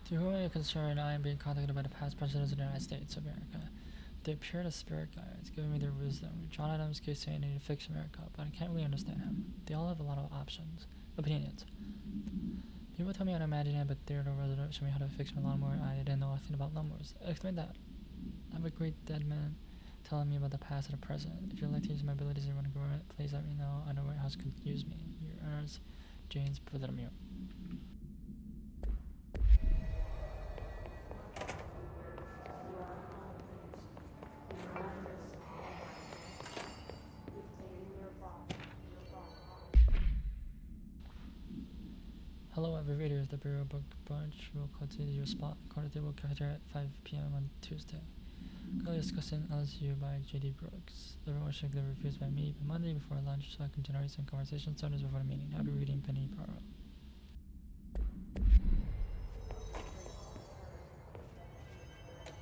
To whom I am concerned, I am being contacted by the past presidents of the United States of America. They appeared as spirit guides, giving me their wisdom. John Adams keeps saying they need to fix America, but I can't really understand him. They all have a lot of opinions. People tell me I'm imagining it, but Theodore Roosevelt showed me how to fix my lawnmower, and I didn't know anything about lawnmowers. Explain that. I have a great dead man telling me about the past and the present. If you'd like to use my abilities to run a government, please let me know. I know White House could use me. Your Honors, James Bartholomew. Hello, every readers. The Bureau Book Bunch will continue your spot. Corner table character at 5 p.m. on Tuesday. Currently discussing LSU by J.D. Brooks. Everyone should get reviews by me by Monday before lunch so I can generate some conversation starters before the meeting. Happy reading, Penny Barrow.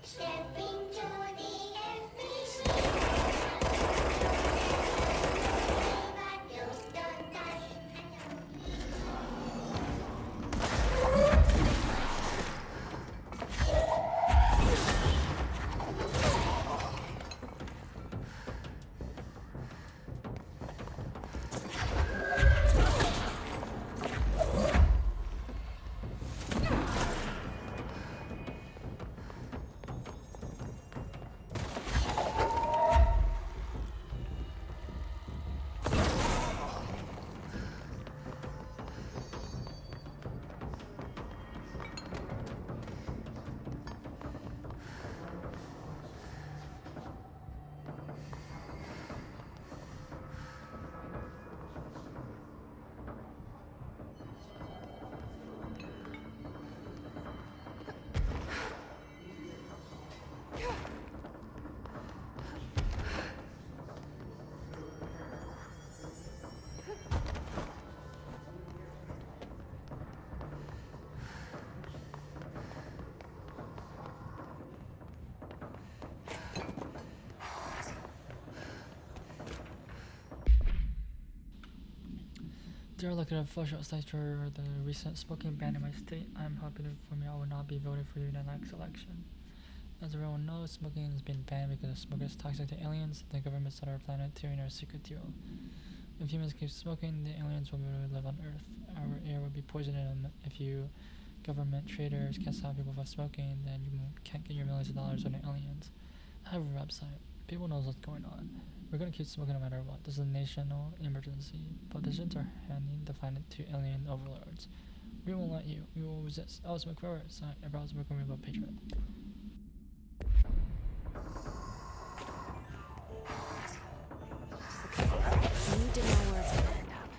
Stepping to the FBC. Dear elected officials, thanks for the recent smoking ban in my state. I'm happy to inform you I will not be voting for you in the next election. As everyone knows, smoking has been banned because smoke is toxic to aliens, the governments on our planet, to our secret deal. If humans keep smoking, the aliens will be able to live on Earth. Our air will be poisoned, and if you government traders can't stop people from smoking, then you can't get your millions of dollars on the aliens. I have a website. People knows what's going on. We're gonna keep smoking no matter what. This is a national emergency. Politicians are handing the planet to alien overlords. We won't let you. We will resist. I'll smoke forever. Signed, a proud smoking Rainbow Patriot. You need to know where it's gonna end up.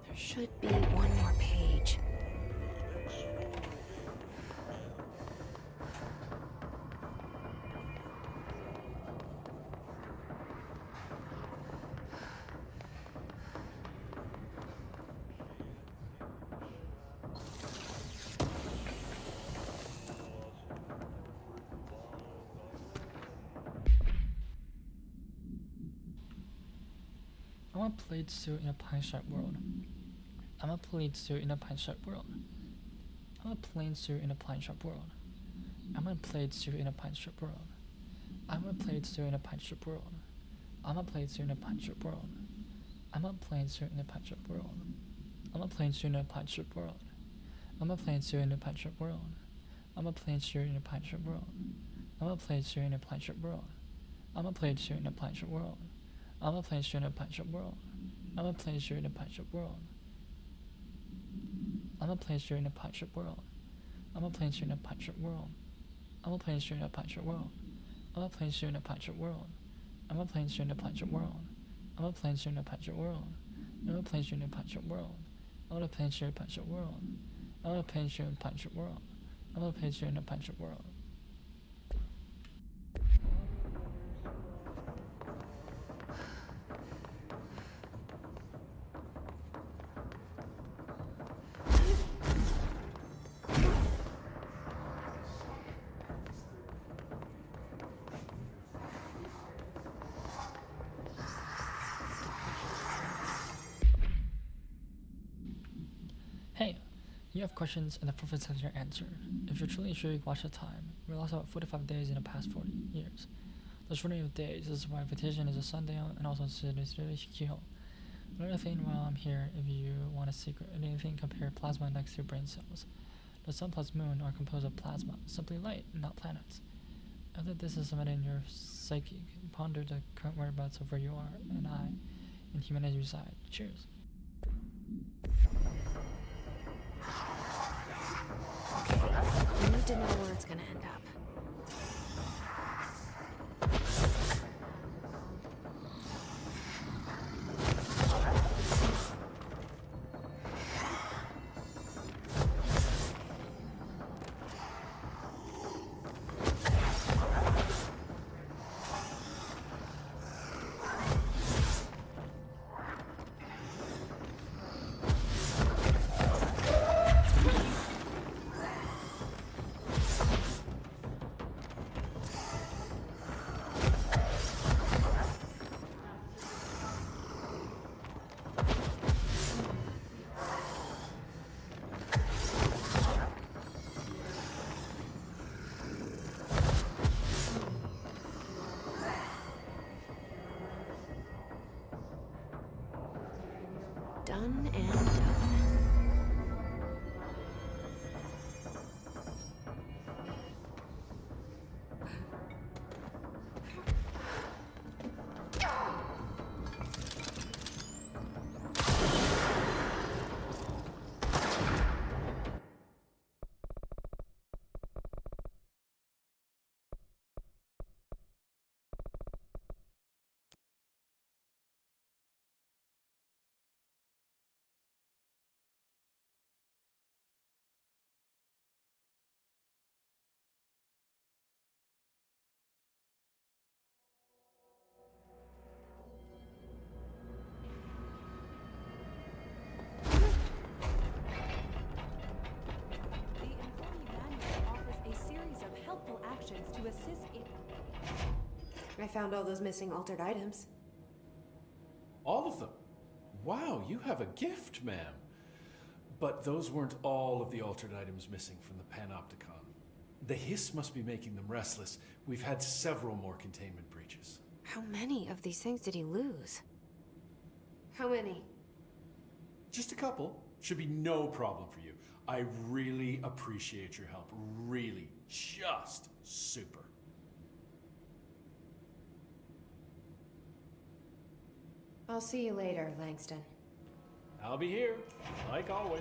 There should be one more page. I'm a plaid suit in a pine stripe world. I'm a plaid suit in a pine stripe world. I'm a plain suit in a pine stripe world. I'm a plaid suit in a pine stripe world. I'm a plaid suit in a pine stripe world. I'm a plaid suit in a pine stripe world. I'm a plain suit in a pine stripe world. I'm a plain suit in a pine stripe world. I'm a plain suit in a pine stripe world. I'm a plain suit in a pine stripe world. I'm a plaid suit in a pine stripe world. I'm a plaid suit in a pine stripe world. I'm a plain suit in a pine stripe world. I'm a plain suit in a pine stripe world. I'm a plain suit in a pine stripe world. I'm a plain suit in a pine stripe world. I'm a plain suit in a pine stripe world. I'm a plain suit in a pine stripe world. I'm a plain suit in a pine stripe world. I'm a plain suit in a pine stripe world. I'm a plain suit in a pine stripe world. I'm a plain suit in a pine stripe world. I'm a plain suit in a pine stripe world. I'm a plain suit in a pine stripe world. Hey, you have questions and the prophet has your answer. If you're truly sure, watch the time. We lost about 45 days in the past 40 years. Those 40 days, this is why vacation is a Sunday and also it's really cute. Another thing while I'm here, if you want a secret, anything compare plasma next to brain cells. The sun plus moon are composed of plasma, simply light, not planets. After this is cemented in your psyche, ponder the current whereabouts of where you are and I and humanity reside. Cheers. You need to know where it's gonna end up. I found all those missing altered items. All of them? Wow, you have a gift, ma'am. But those weren't all of the altered items missing from the Panopticon. The hiss must be making them restless. We've had several more containment breaches. How many of these things did he lose? How many? Just a couple. Should be no problem for you. I really appreciate your help. Really. Just super. I'll see you later, Langston. I'll be here, like always.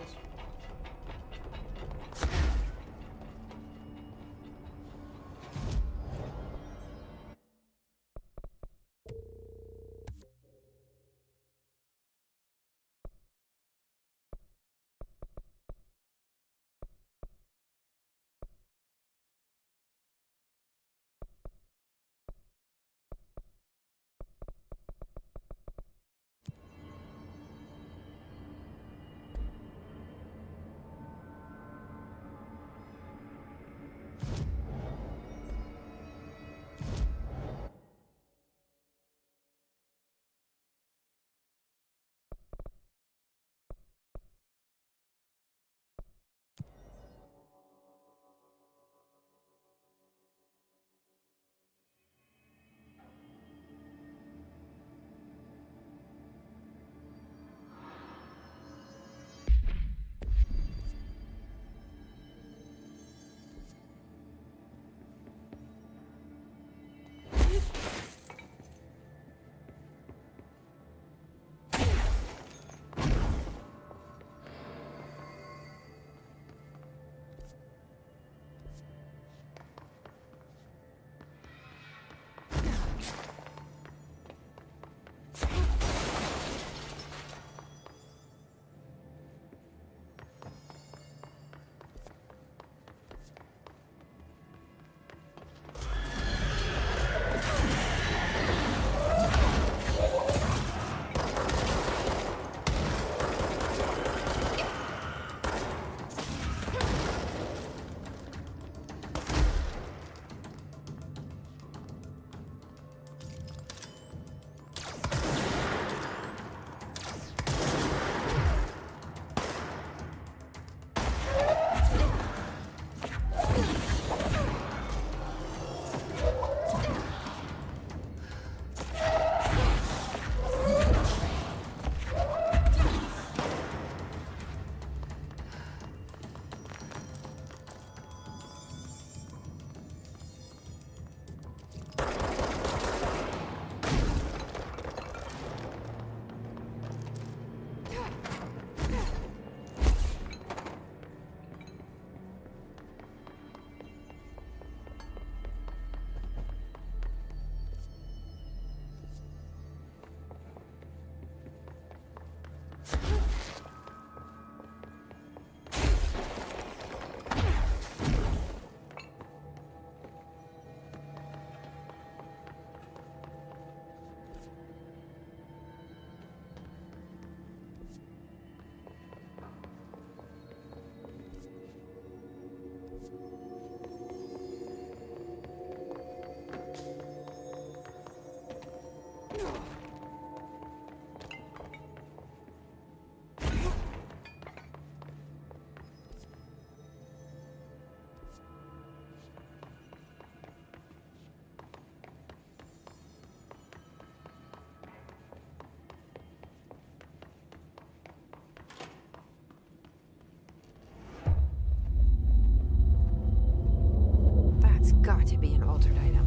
Got to be an altered item.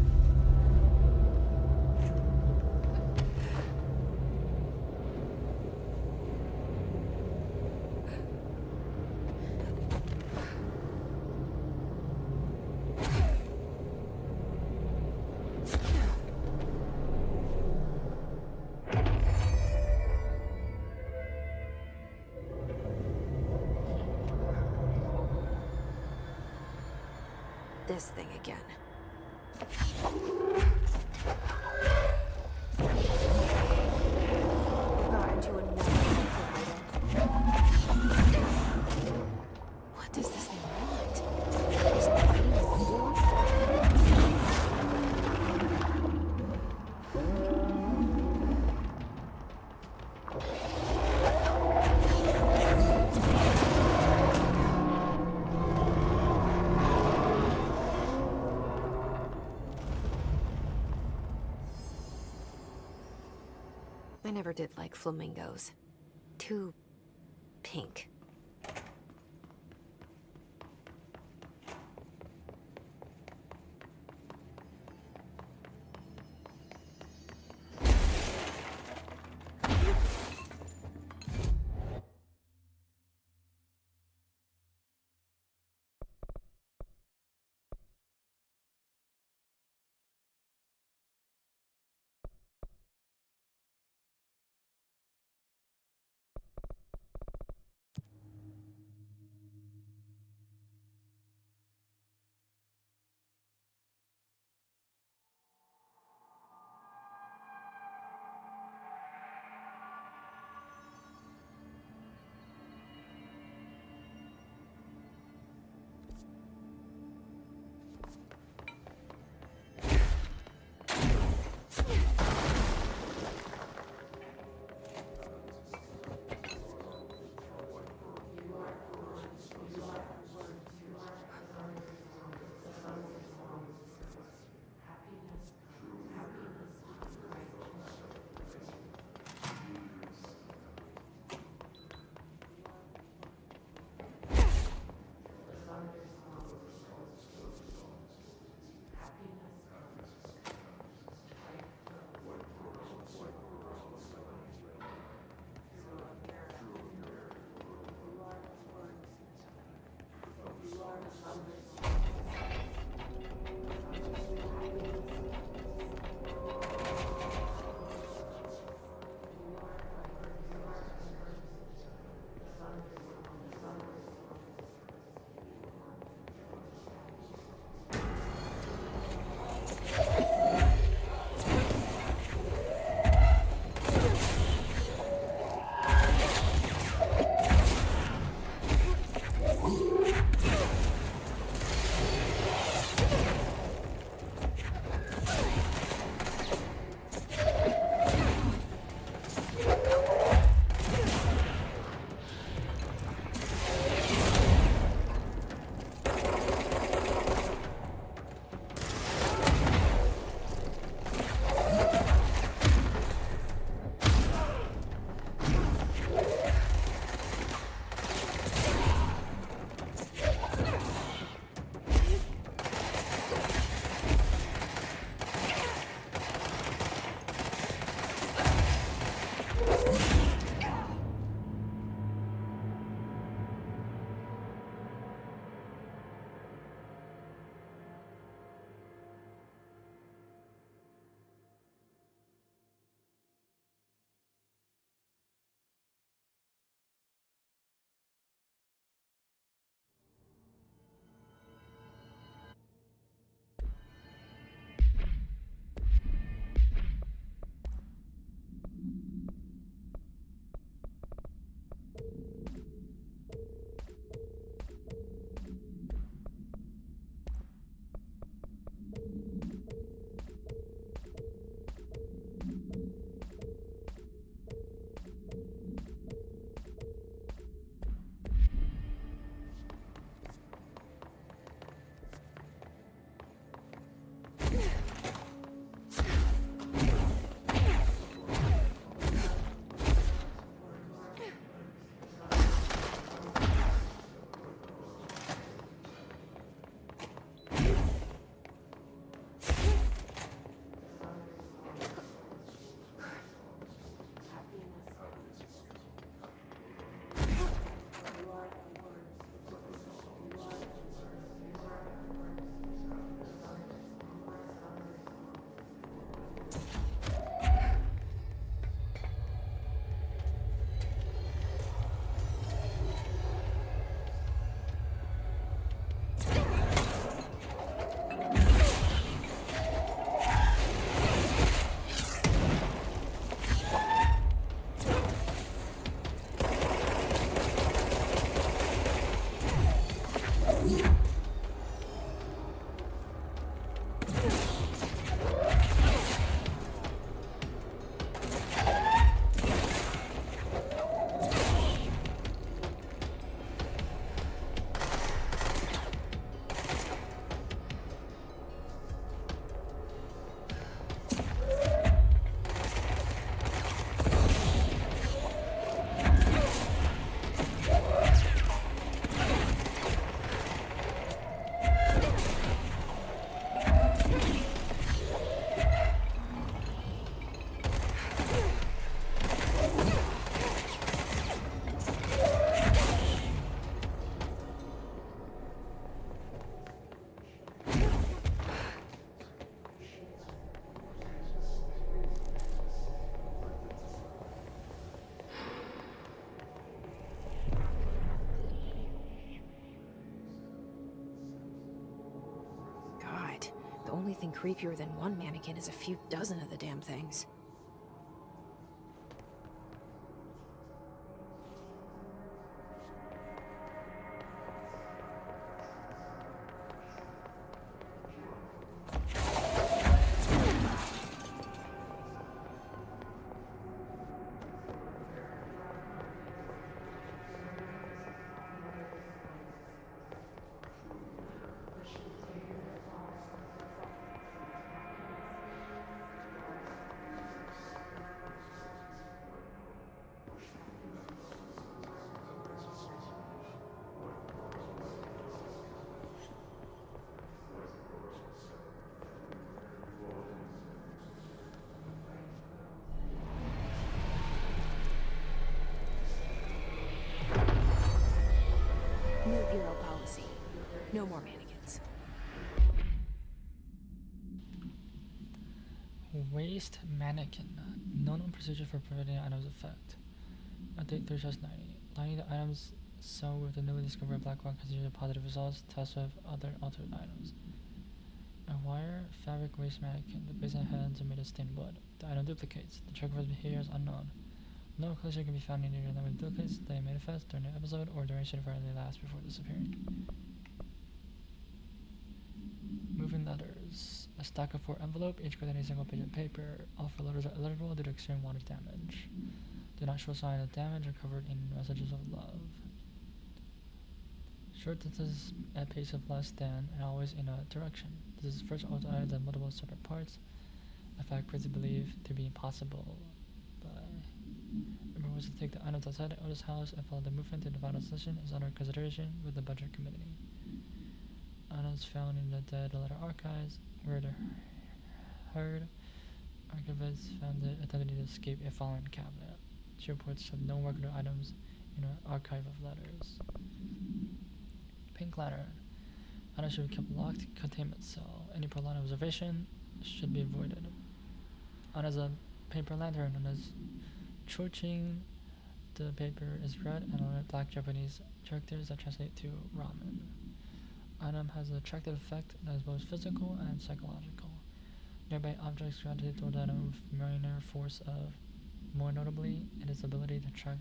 This thing again. Got into another item. What does this thing want? Is it fighting with the war? I never did like flamingos. Too pink. The only thing creepier than one mannequin is a few dozen of the damn things. New Bureau policy. No more mannequins. Waste mannequin. Known procedure for preventing items effect. Update 3/90. Lining the items sewn with the newly discovered black one considered positive results. Tests with other altered items. A wire fabric waste mannequin. The base and heads are made of stained wood. The item duplicates. The trigger for the behavior is unknown. No collision can be found in either number of duplicates. They manifest during the episode or duration for they last before disappearing. Moving letters. A stack of 4 envelopes, each containing a single page of paper. All 4 letters are illegible due to extreme water damage. Do not show sign of damage or covered in messages of love. Short sentences at a pace of less than and always in a direction. This is first outlined in multiple separate parts. A fact previously believed to be impossible. Remember was to take the items outside the Otis house and follow the movement to the final session is under consideration with the budget committee. Items found in the dead letter archives where the heard archivists found it attempted to escape a fallen cabinet. She reports of no regular items in her archive of letters. Pink lantern. Items should be kept locked in containment cell. Any prolonged observation should be avoided. Items a paper lantern known as Choching. The paper is red and on it black Japanese characters that translate to ramen. Item has an attractive effect that is both physical and psychological. Nearby objects gravitate toward the item with minor force of, more notably, its ability to attract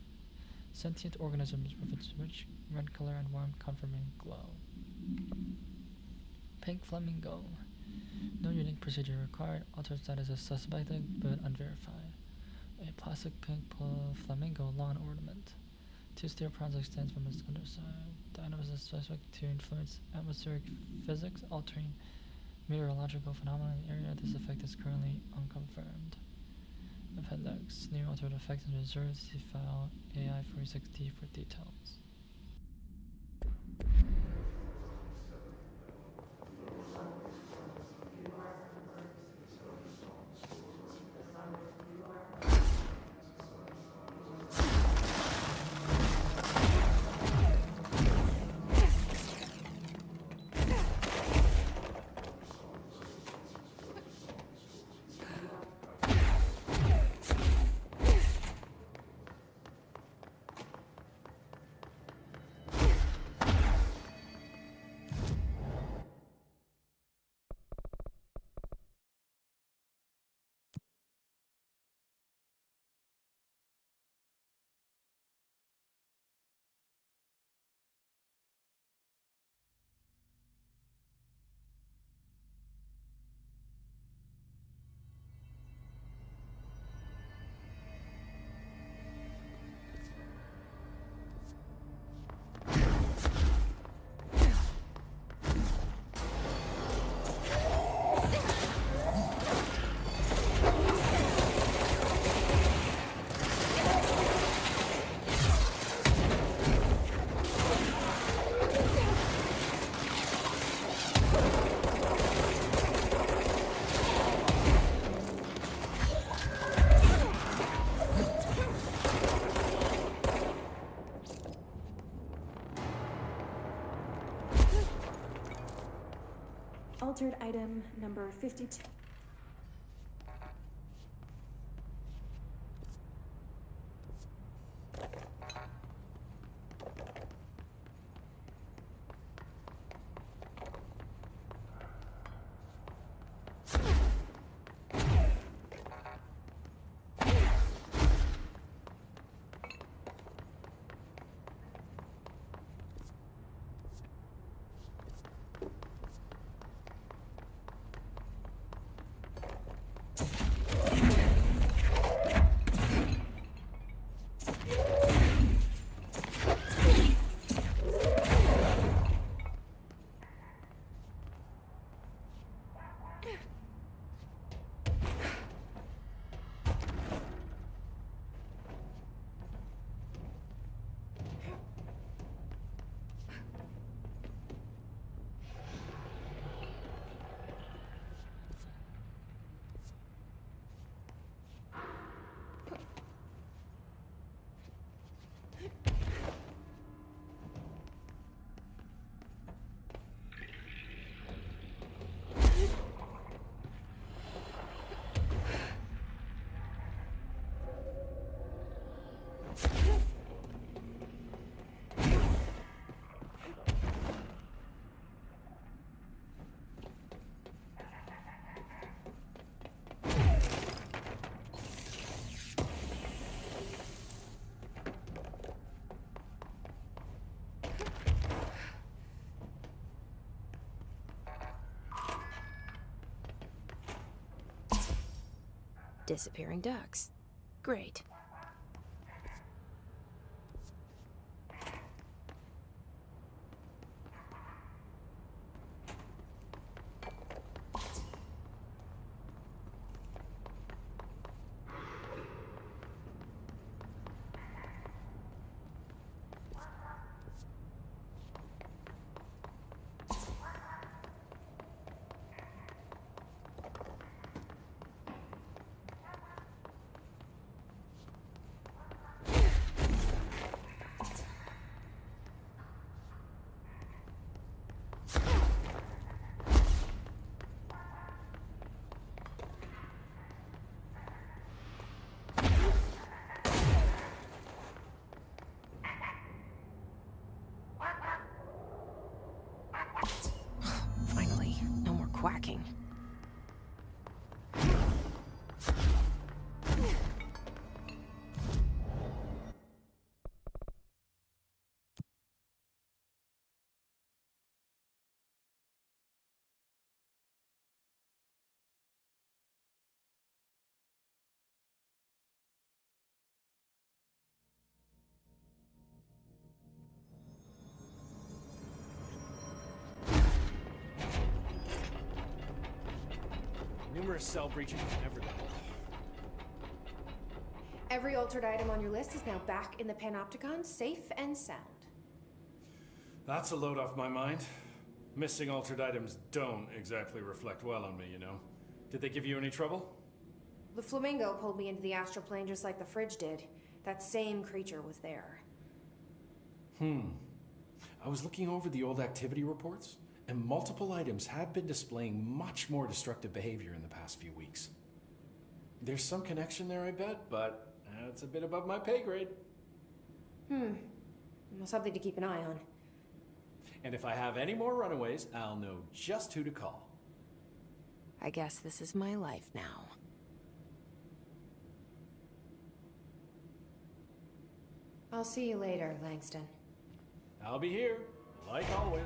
sentient organisms with its rich red color and warm, comforting glow. Pink flamingo. No unique procedure required. Altered status is suspected but unverified. A plastic pink flamingo lawn ornament. 2 steel prongs extends from its underside. The item is suspect to influence atmospheric physics, altering meteorological phenomena in the area. This effect is currently unconfirmed. Appendix. New altered effect is reserved. See file AI 46D for details. Altered item number 52. Disappearing ducks. Great. Finally, no more quacking. Numerous cell breaches everywhere. Every altered item on your list is now back in the Panopticon, safe and sound. That's a load off my mind. Missing altered items don't exactly reflect well on me, you know. Did they give you any trouble? The flamingo pulled me into the astral plane just like the fridge did. That same creature was there. I was looking over the old activity reports, and multiple items have been displaying much more destructive behavior in the past few weeks. There's some connection there, I bet, but it's a bit above my pay grade. Well, something to keep an eye on. And if I have any more runaways, I'll know just who to call. I guess this is my life now. I'll see you later, Langston. I'll be here, like always.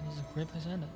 This is a great place to end it.